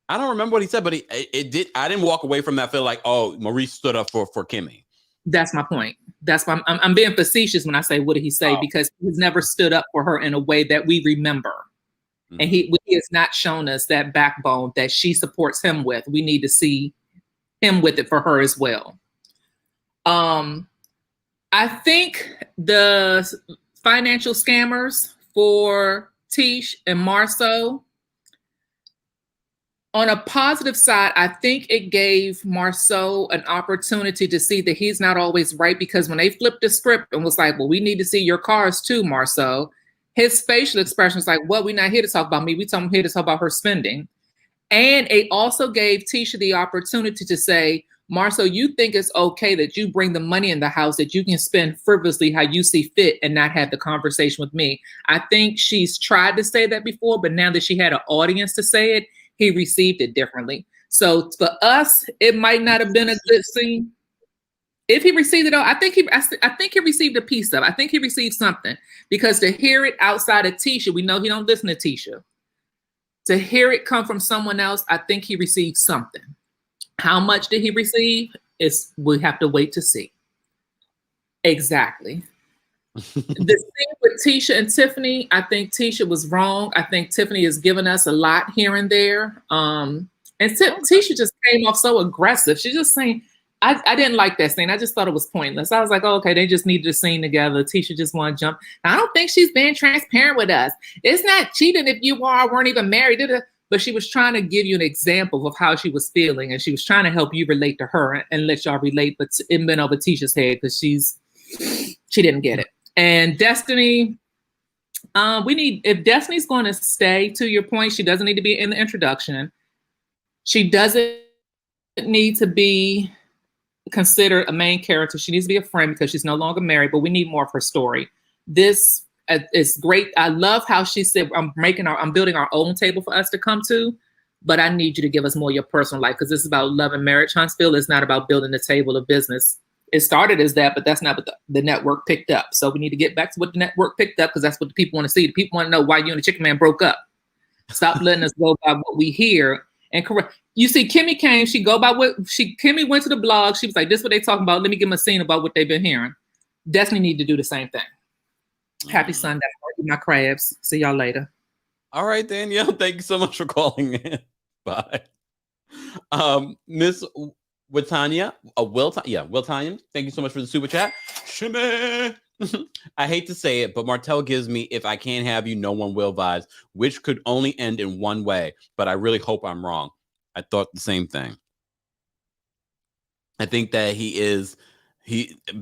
I don't remember what he said, but it did. I didn't walk away from that feel like, oh, Maurice stood up for Kimmy. That's my point. That's why I'm being facetious when I say what did he say, because he's never stood up for her in a way that we remember, and he has not shown us that backbone that she supports him with. We need to see him with it for her as well. I think the financial scammers for Tish and Marceau, on a positive side, I think it gave Marceau an opportunity to see that he's not always right, because when they flipped the script and was like, well, we need to see your cars too, Marceau, his facial expression was like, well, we're not here to talk about me. We're here to talk about her spending. And it also gave Tisha the opportunity to say, Marceau, you think it's okay that you bring the money in the house, that you can spend frivolously how you see fit and not have the conversation with me. I think she's tried to say that before, but now that she had an audience to say it, he received it differently. So for us, it might not have been a good scene. If he received it all, I think he received a piece of it. I think he received something, because to hear it outside of Tisha, we know he don't listen to Tisha. To hear it come from someone else, I think he received something. How much did he receive? We have to wait to see. Exactly. The thing with Tisha and Tiffany, I think Tisha was wrong. I think Tiffany has given us a lot here and there. And Tisha just came off so aggressive. She's just saying, I didn't like that scene. I just thought it was pointless. I was like, oh, okay, they just needed a scene together. Tisha just want to jump. I don't think she's being transparent with us. It's not cheating if you weren't even married. But she was trying to give you an example of how she was feeling, and she was trying to help you relate to her and let y'all relate. But it went over Tisha's head because she didn't get it. And Destiny, if Destiny's going to stay, to your point, she doesn't need to be in the introduction. She doesn't need to be considered a main character. She needs to be a friend because she's no longer married, but we need more of her story. This It's great. I love how she said, I'm building our own table for us to come to, but I need you to give us more of your personal life, because this is about love and marriage, Huntsville. It's not about building a table of business. It started as that, but that's not what the network picked up. So we need to get back to what the network picked up, because that's what the people want to see. The people want to know why you and the Chicken Man broke up. Stop letting us go by what we hear. And correct. You see, Kimmi came. Kimmi went to the blog. She was like, "This is what they talking about. Let me give them a scene about what they've been hearing." Destiny need to do the same thing. Happy Sunday. I'll eat my crabs. See y'all later. All right, Danielle. Thank you so much for calling in. Bye. Miss Watanya, Wiltanya, thank you so much for the super chat. Shimmy. I hate to say it, but Martell gives me "if I can't have you, no one will" vibes, which could only end in one way, but I really hope I'm wrong. I thought the same thing. I think that he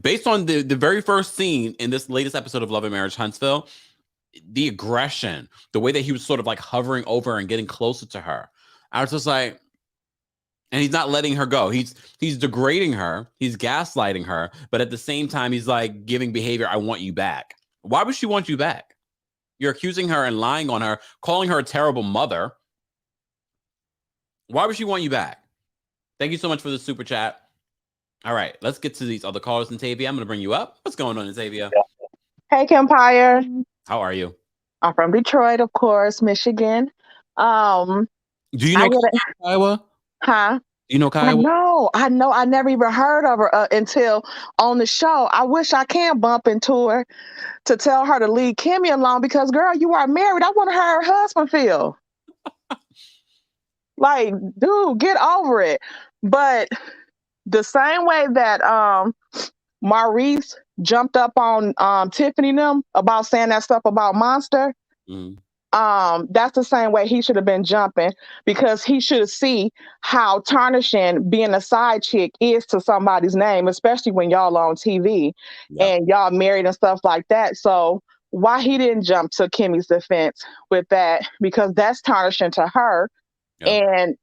based on the very first scene in this latest episode of Love and Marriage Huntsville, the aggression, the way that he was sort of like hovering over her and getting closer to her. I was just like, and he's not letting her go. He's degrading her. He's gaslighting her. But at the same time, he's like giving behavior. "I want you back." Why would she want you back? You're accusing her and lying on her, calling her a terrible mother. Why would she want you back? Thank you so much for the super chat. All right, let's get to these other callers. Tavia, I'm going to bring you up. What's going on, Tavia? Hey, Kempire. How are you? I'm from Detroit, of course, Michigan. Do you know Iowa? Huh? You know Kiowa? I know. I never even heard of her until on the show. I wish I can bump into her to tell her to leave Kimmy alone, because, girl, you are married. I want to hear her husband feel. Like, dude, get over it. But the same way that Maurice jumped up on Tiffany and them about saying that stuff about Monster, that's the same way he should have been jumping, because he should see how tarnishing being a side chick is to somebody's name, especially when y'all on TV and y'all married and stuff like that. So why he didn't jump to Kimmy's defense with that, because that's tarnishing to her. And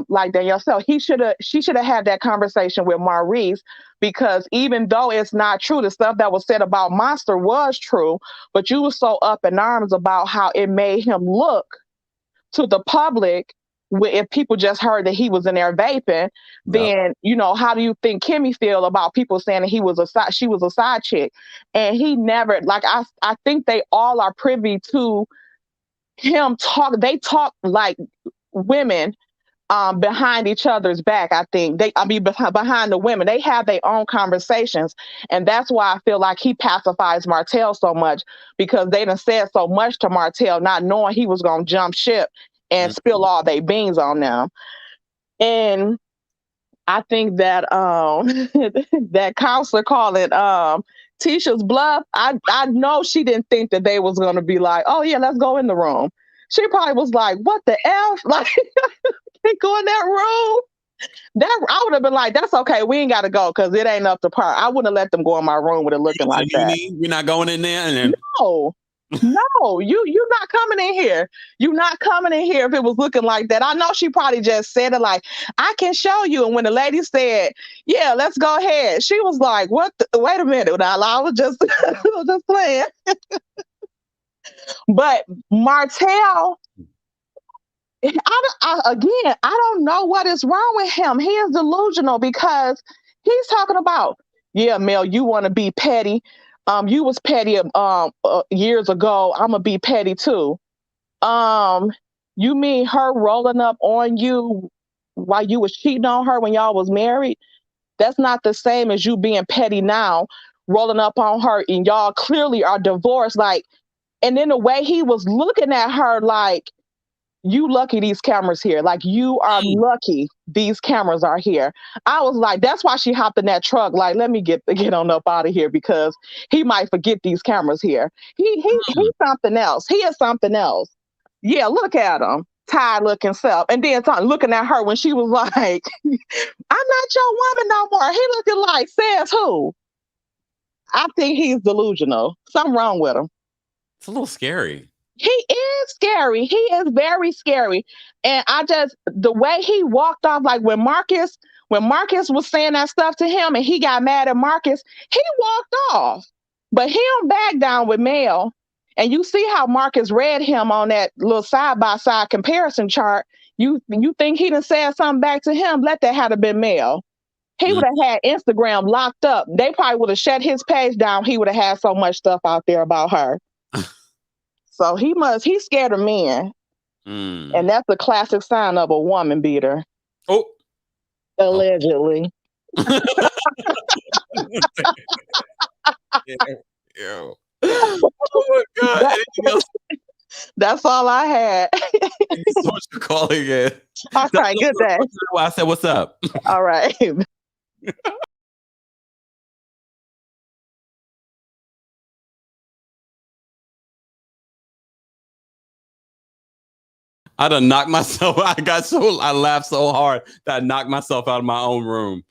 like Danielle said, she should have had that conversation with Maurice, because even though it's not true, the stuff that was said about Monster was true, but you were so up in arms about how it made him look to the public. If people just heard that he was in there vaping, then, you know, how do you think Kimmy feel about people saying that she was a side chick? And he never, like, I think they all are privy to him talk. They talk like women behind each other's back. Behind the women, they have their own conversations, and that's why I feel like he pacifies Martell so much, because they done said so much to Martell, not knowing he was gonna jump ship and spill all their beans on them. And I think that that counselor called it Tisha's bluff. I know she didn't think that they was gonna be like, "Oh yeah, let's go in the room." She probably was like, "What the F?" Like, go in that room. I would have been like, "That's okay. We ain't got to go, because it ain't up to par." I wouldn't have let them go in my room with it looking like that. We're not going in there. And then... No, you're not coming in here. You're not coming in here if it was looking like that. I know she probably just said it like, "I can show you." And when the lady said, "Yeah, let's go ahead," she was like, "What? Wait a minute." I was just, I was just playing. But Martell, I don't know what is wrong with him. He is delusional, because he's talking about, "Yeah, Mel, you want to be petty. You was petty years ago. I'm gonna be petty too." You mean her rolling up on you while you was cheating on her when y'all was married? That's not the same as you being petty now, rolling up on her, and y'all clearly are divorced. Like, and then the way he was looking at her, like, "You lucky these cameras here. Like, you are lucky these cameras are here." I was like, that's why she hopped in that truck. Like, let me get on up out of here, because he might forget these cameras here. He's something else. He is something else. Yeah, look at him. Tired looking self. And then looking at her when she was like, "I'm not your woman no more." He looking like, says who? I think he's delusional. Something wrong with him. It's a little scary. He is scary. He is very scary. And the way he walked off, like when Marcus was saying that stuff to him and he got mad at Marcus, he walked off. But he don't back down with Mel. And you see how Marcus read him on that little side-by-side comparison chart. You think he done said something back to him? Let that have been Mel. He would have had Instagram locked up. They probably would have shut his page down. He would have had so much stuff out there about her. So he's scared of men. And that's a classic sign of a woman beater. Oh. Allegedly. Yeah. Oh my God. Anything else? That's all I had. Thank you so much for calling in. All right, good day. I said, what's up? All right. I done knocked myself. I laughed so hard that I knocked myself out of my own room.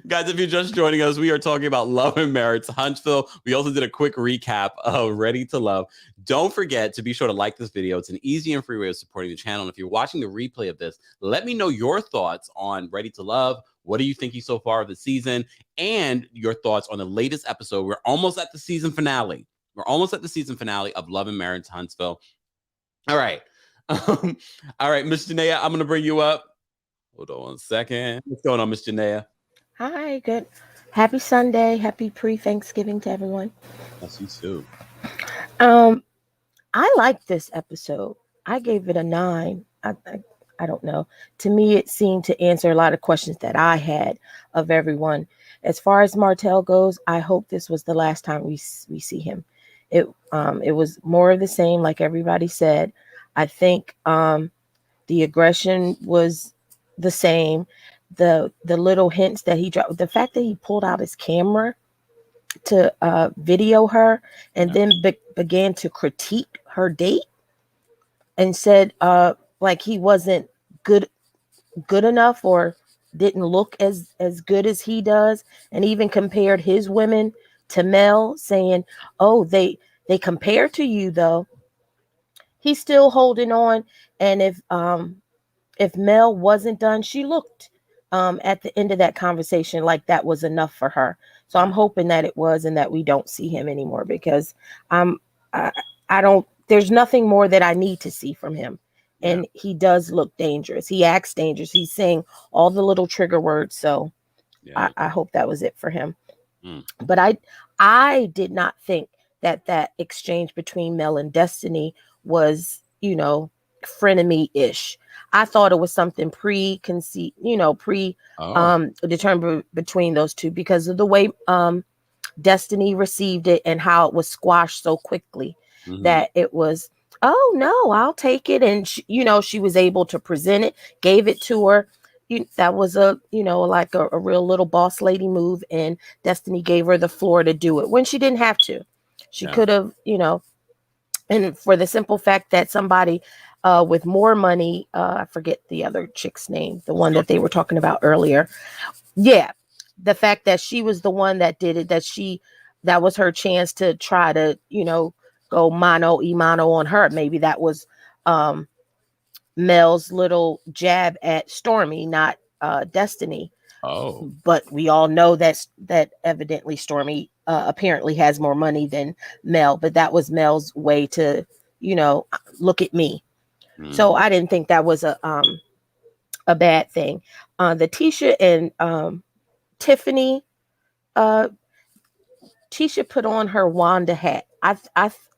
Guys, if you're just joining us, we are talking about Love and Marriage Huntsville. We also did a quick recap of Ready to Love. Don't forget to be sure to like this video. It's an easy and free way of supporting the channel. And if you're watching the replay of this, let me know your thoughts on Ready to Love. What are you thinking so far of the season? And your thoughts on the latest episode. We're almost at the season finale. We're almost at the season finale of Love and Marriage Huntsville. All right. All right, Miss Janaea, I'm going to bring you up. Hold on 1 second. What's going on, Miss Janaea? Hi, good. Happy Sunday. Happy pre-Thanksgiving to everyone. That's you too. I like this episode. I gave it a 9. I don't know. To me, it seemed to answer a lot of questions that I had of everyone. As far as Martell goes, I hope this was the last time we see him. It was more of the same, like everybody said. I think the aggression was the same. The little hints that he dropped, the fact that he pulled out his camera to video her and then began to critique her date and said like he wasn't good enough or didn't look as good as he does, and even compared his women to Mel, saying, oh, they compare to you though. He's still holding on. And if Mel wasn't done, she looked at the end of that conversation like that was enough for her. So I'm hoping that it was, and that we don't see him anymore, because I don't, there's nothing more that I need to see from him. And he does look dangerous. He acts dangerous. He's saying all the little trigger words. So I hope that was it for him. But I did not think that exchange between Mel and Destiny was, frenemy-ish. I thought it was something determined between those two, because of the way Destiny received it and how it was squashed so quickly, that it was, oh no, I'll take it. And she was able to present it, gave it to her. That was like a real little boss lady move, and Destiny gave her the floor to do it when she didn't have to. She could have, and for the simple fact that somebody with more money, I forget the other chick's name, the one that they were talking about earlier. Yeah. The fact that she was the one that did it, that was her chance to try to, go mano y mano on her. Maybe that was Mel's little jab at Stormy, not Destiny. Oh, but we all know that evidently Stormy apparently has more money than Mel, but that was Mel's way to, look at me. So I didn't think that was a bad thing. The Tisha and Tiffany, Tisha put on her Wanda hat.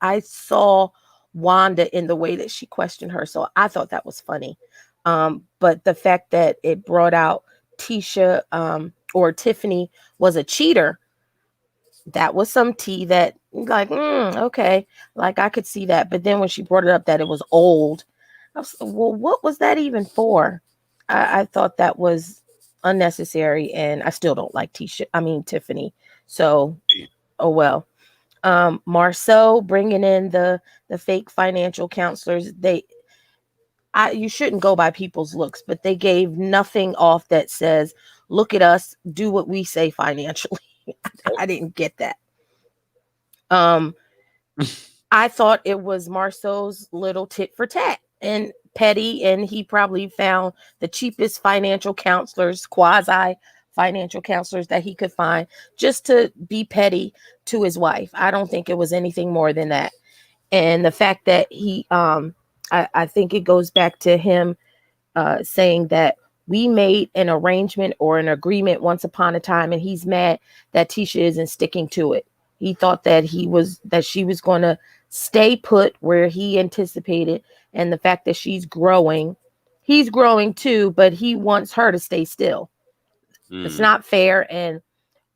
I saw Wanda in the way that she questioned her, so I thought that was funny. But the fact that it brought out Tisha or Tiffany was a cheater, that was some tea that like, okay, like I could see that. But then when she brought it up that it was old, I was, well, what was that even for? I thought that was unnecessary, and I still don't like Tiffany. So, oh well. Marceau bringing in the fake financial counselors. You shouldn't go by people's looks, but they gave nothing off that says, look at us, do what we say financially. I didn't get that. I thought it was Marceau's little tit for tat and petty, and he probably found the cheapest financial counselors, quasi financial counselors that he could find just to be petty to his wife. I don't think it was anything more than that. And the fact that he, I think it goes back to him saying that we made an arrangement or an agreement once upon a time, and he's mad that Tisha isn't sticking to it. He thought that she was going to stay put where he anticipated, and the fact that he's growing too, but he wants her to stay still. It's not fair, and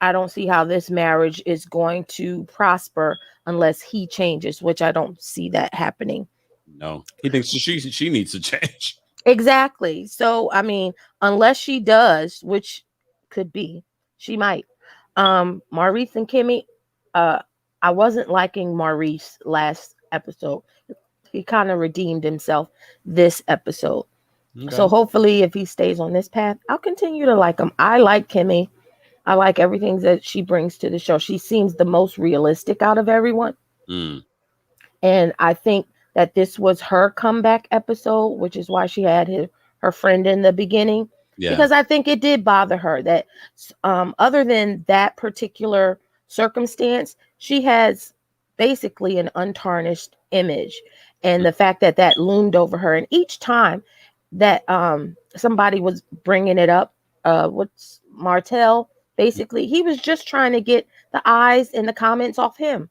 I don't see how this marriage is going to prosper unless he changes, which I don't see that happening. No, he thinks she needs to change. Exactly. So, I mean, unless she does, which could be, she might. Maurice and Kimmy, I wasn't liking Maurice last episode. He kind of redeemed himself this episode. Okay. So hopefully if he stays on this path, I'll continue to like him. I like Kimmy. I like everything that she brings to the show. She seems the most realistic out of everyone. And I think that this was her comeback episode, which is why she had her friend in the beginning. Yeah. Because I think it did bother her that other than that particular circumstance, she has basically an untarnished image. And the fact that loomed over her. And each time that somebody was bringing it up, what's Martell, basically, he was just trying to get the eyes and the comments off him.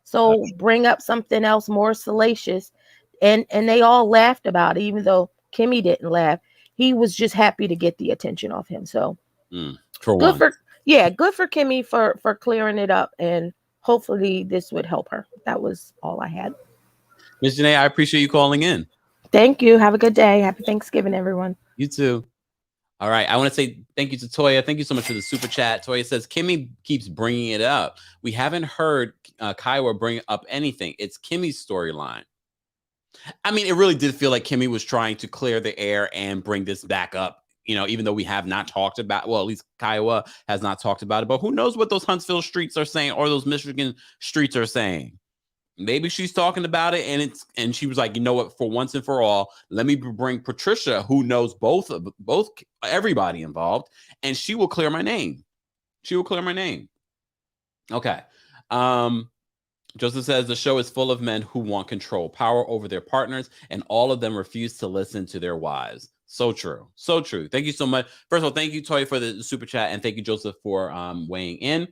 So bring up something else more salacious. And they all laughed about it, even though Kimmy didn't laugh. He was just happy to get the attention off him. So good for Kimmy for clearing it up. And hopefully this would help her. That was all I had. Ms. Janae, I appreciate you calling in. Thank you. Have a good day. Happy Thanksgiving, everyone. You too. All right. I want to say thank you to Toya. Thank you so much for the super chat. Toya says, Kimmy keeps bringing it up. We haven't heard Kiowa bring up anything. It's Kimmy's storyline. I mean, it really did feel like Kimmy was trying to clear the air and bring this back up, even though we have not talked about, well, at least Kiowa has not talked about it, but who knows what those Huntsville streets are saying or those Michigan streets are saying. Maybe she's talking about it and she was like, you know what, for once and for all, let me bring Patricia, who knows both everybody involved, and she will clear my name. Okay. Joseph says the show is full of men who want control, power over their partners, and all of them refuse to listen to their wives. So true. So true. Thank you so much. First of all, thank you, Toya, for the super chat, and thank you, Joseph, for weighing in.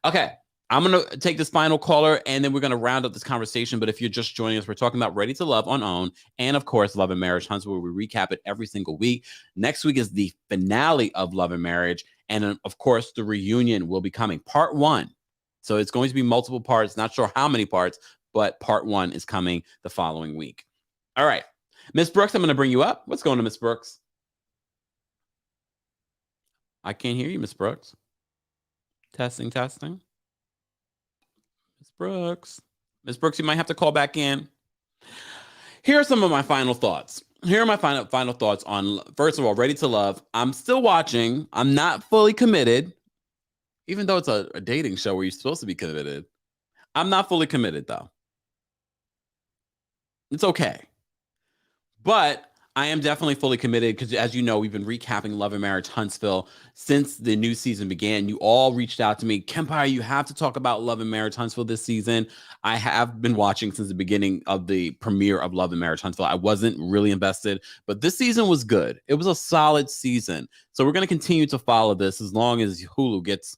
Okay. I'm going to take this final caller, and then we're going to round up this conversation. But if you're just joining us, we're talking about Ready to Love on OWN, and of course, Love and Marriage Huntsville, where we recap it every single week. Next week is the finale of Love and Marriage. And of course, the reunion will be coming. Part 1. So it's going to be multiple parts. Not sure how many parts, but part 1 is coming the following week. All right. Miss Brooks, I'm going to bring you up. What's going on, Miss Brooks? I can't hear you, Miss Brooks. Testing. Miss Brooks, you might have to call back in. Here are some of my final thoughts. Here are my final thoughts on, first of all, Ready to Love. I'm still watching. I'm not fully committed, even though it's a dating show where you're supposed to be committed. I'm not fully committed, though. It's okay. But I am definitely fully committed because, as you know, we've been recapping Love and Marriage Huntsville since the new season began. You all reached out to me. Kempire, you have to talk about Love and Marriage Huntsville this season. I have been watching since the beginning of the premiere of Love and Marriage Huntsville. I wasn't really invested, but this season was good. It was a solid season. So we're going to continue to follow this as long as Hulu gets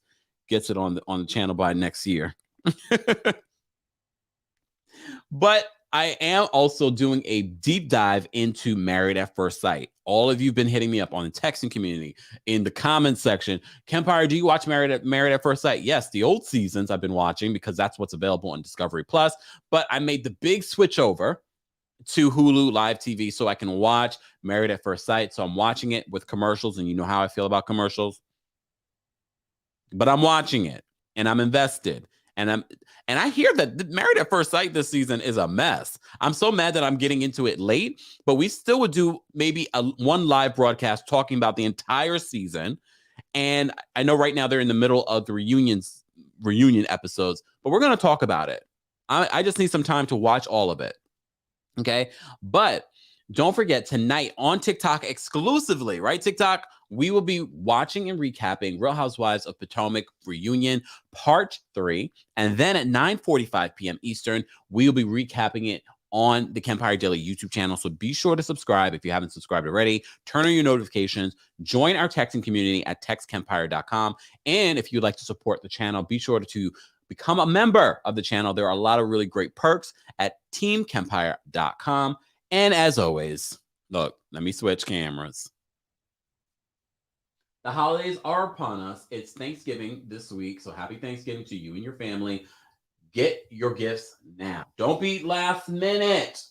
it on the channel by next year. But I am also doing a deep dive into Married at First Sight. All of you have been hitting me up on the texting community, in the comments section. Kempire, do you watch Married at First Sight? Yes, the old seasons I've been watching because that's what's available on Discovery Plus. But I made the big switch over to Hulu Live TV so I can watch Married at First Sight. So I'm watching it with commercials, and you know how I feel about commercials. But I'm watching it, and I'm invested. And I hear that Married at First Sight this season is a mess. I'm so mad that I'm getting into it late, but we still would do maybe one live broadcast talking about the entire season. And I know right now they're in the middle of the reunion episodes, but we're going to talk about it. I just need some time to watch all of it. Okay. But don't forget tonight on TikTok exclusively, right? TikTok, we will be watching and recapping Real Housewives of Potomac Reunion Part 3. And then at 9:45 p.m. Eastern, we will be recapping it on the Kempire Daily YouTube channel. So be sure to subscribe if you haven't subscribed already. Turn on your notifications. Join our texting community at textkempire.com. And if you'd like to support the channel, be sure to become a member of the channel. There are a lot of really great perks at teamkempire.com. And as always, look, let me switch cameras. The holidays are upon us. It's Thanksgiving this week. So happy Thanksgiving to you and your family. Get your gifts now. Don't be last minute.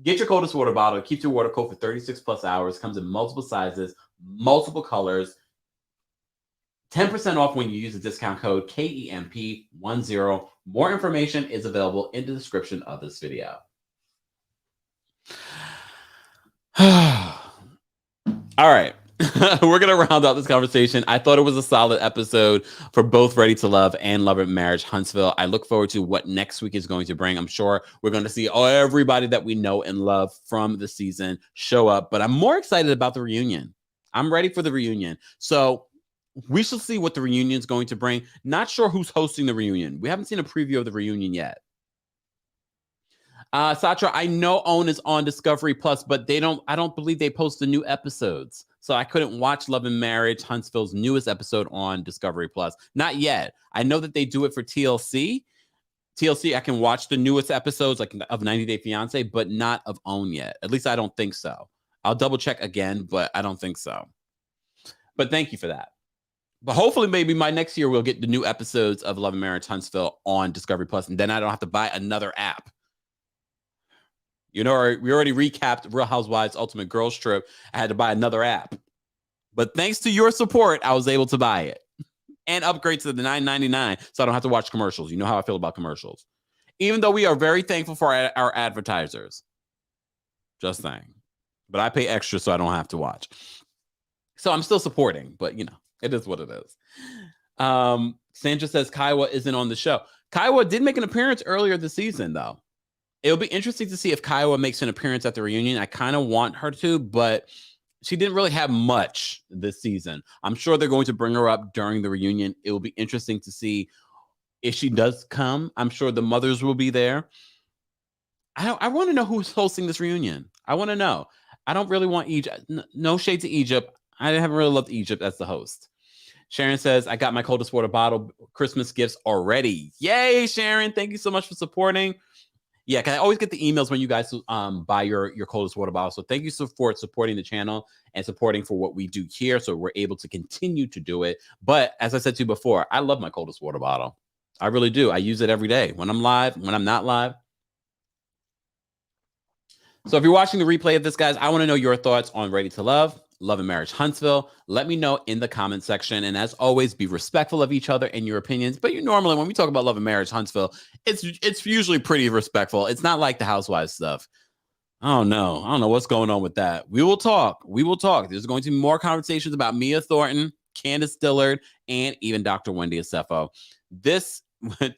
Get your coldest water bottle. It keeps your water cold for 36 plus hours. Comes in multiple sizes, multiple colors. 10% off when you use the discount code KEMP10. More information is available in the description of this video. All right. We're going to round out this conversation. I thought it was a solid episode for both Ready to Love and Love and Marriage Huntsville. I look forward to what next week is going to bring. I'm sure we're going to see everybody that we know and love from the season show up, but I'm more excited about the reunion. I'm ready for the reunion. So we shall see what the reunion is going to bring. Not sure who's hosting the reunion. We haven't seen a preview of the reunion yet. Satra, I know OWN is on Discovery Plus, but I don't believe they post the new episodes. So I couldn't watch Love and Marriage Huntsville's newest episode on Discovery Plus. Not yet. I know that they do it for TLC. TLC, I can watch the newest episodes like of 90 Day Fiance, but not of OWN yet. At least I don't think so. I'll double check again, but I don't think so. But thank you for that. But hopefully maybe by next year we'll get the new episodes of Love and Marriage Huntsville on Discovery Plus, and then I don't have to buy another app. You know, we already recapped Real Housewives Ultimate Girls Trip. I had to buy another app. But thanks to your support, I was able to buy it and upgrade to the $9.99 so I don't have to watch commercials. You know how I feel about commercials. Even though we are very thankful for our advertisers. Just saying. But I pay extra so I don't have to watch. So I'm still supporting, but you know, it is what it is. Sandra says Kiowa isn't on the show. Kiowa did make an appearance earlier this season, though. It'll be interesting to see if Kiowa makes an appearance at the reunion. I kind of want her to, but she didn't really have much this season. I'm sure they're going to bring her up during the reunion. It will be interesting to see if she does come. I'm sure the mothers will be there. I want to know who's hosting this reunion. I want to know. I don't really want Egypt. No shade to Egypt. I haven't really loved Egypt as the host. Sharon says, I got my coldest water bottle Christmas gifts already. Yay, Sharon. Thank you so much for supporting. Yeah, because I always get the emails when you guys buy your coldest water bottle. So thank you for supporting the channel and supporting for what we do here. So we're able to continue to do it. But as I said to you before, I love my coldest water bottle. I really do. I use it every day when I'm live, when I'm not live. So if you're watching the replay of this, guys, I want to know your thoughts on Ready to Love, Love and Marriage Huntsville. Let me know in the comment section. And as always, be respectful of each other and your opinions. But you normally, when we talk about Love and Marriage Huntsville, it's usually pretty respectful. It's not like the Housewives stuff. I don't know what's going on with that. We will talk. There's going to be more conversations about Mia Thornton, Candace Dillard, and even Dr. Wendy Asefo. This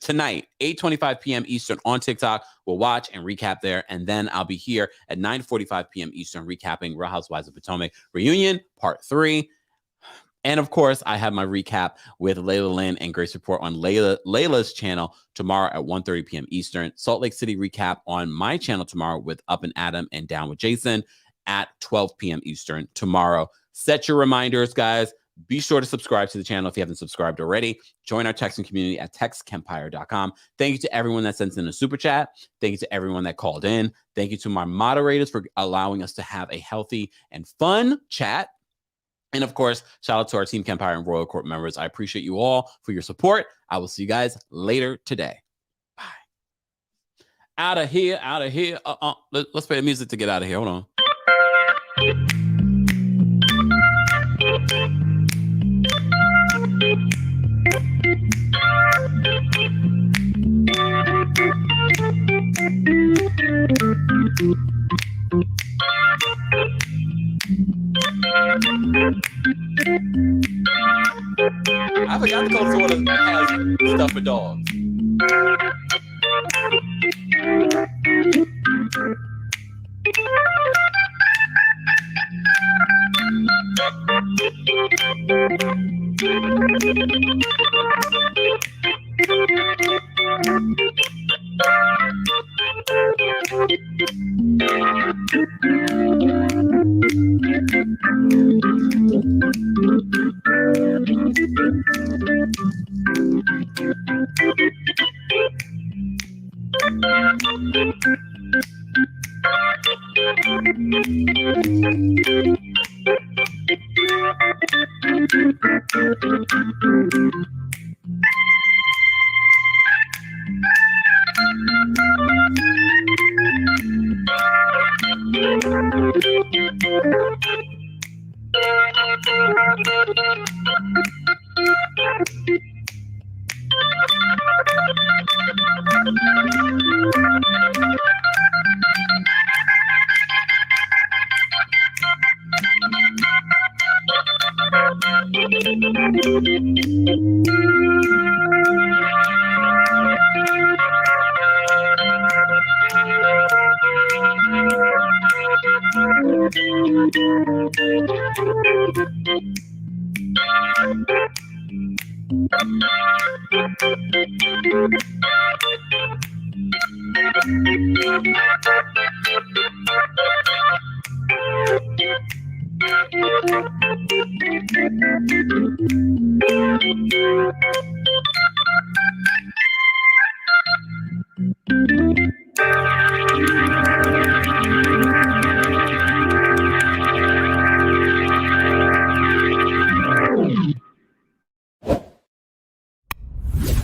tonight, 8:25 p.m. Eastern on TikTok. We'll watch and recap there. And then I'll be here at 9:45 p.m. Eastern recapping Real Housewives of Potomac Reunion Part 3. And of course, I have my recap with Layla Lynn and Grace Report on Layla's channel tomorrow at 1:30 p.m. Eastern. Salt Lake City recap on my channel tomorrow with Up and Adam and Down with Jason at 12 p.m. Eastern tomorrow. Set your reminders, guys. Be sure to subscribe to the channel if you haven't subscribed already. Join our texting community at textkempire.com. Thank you to everyone that sent in a super chat. Thank you to everyone that called in. Thank you to my moderators for allowing us to have a healthy and fun chat. And of course, shout out to our Team Kempire and Royal Court members. I appreciate you all for your support. I will see you guys later today. Bye. Out of here. Let's play the music to get out of here. Hold on. I forgot the cold water has stuff for dogs.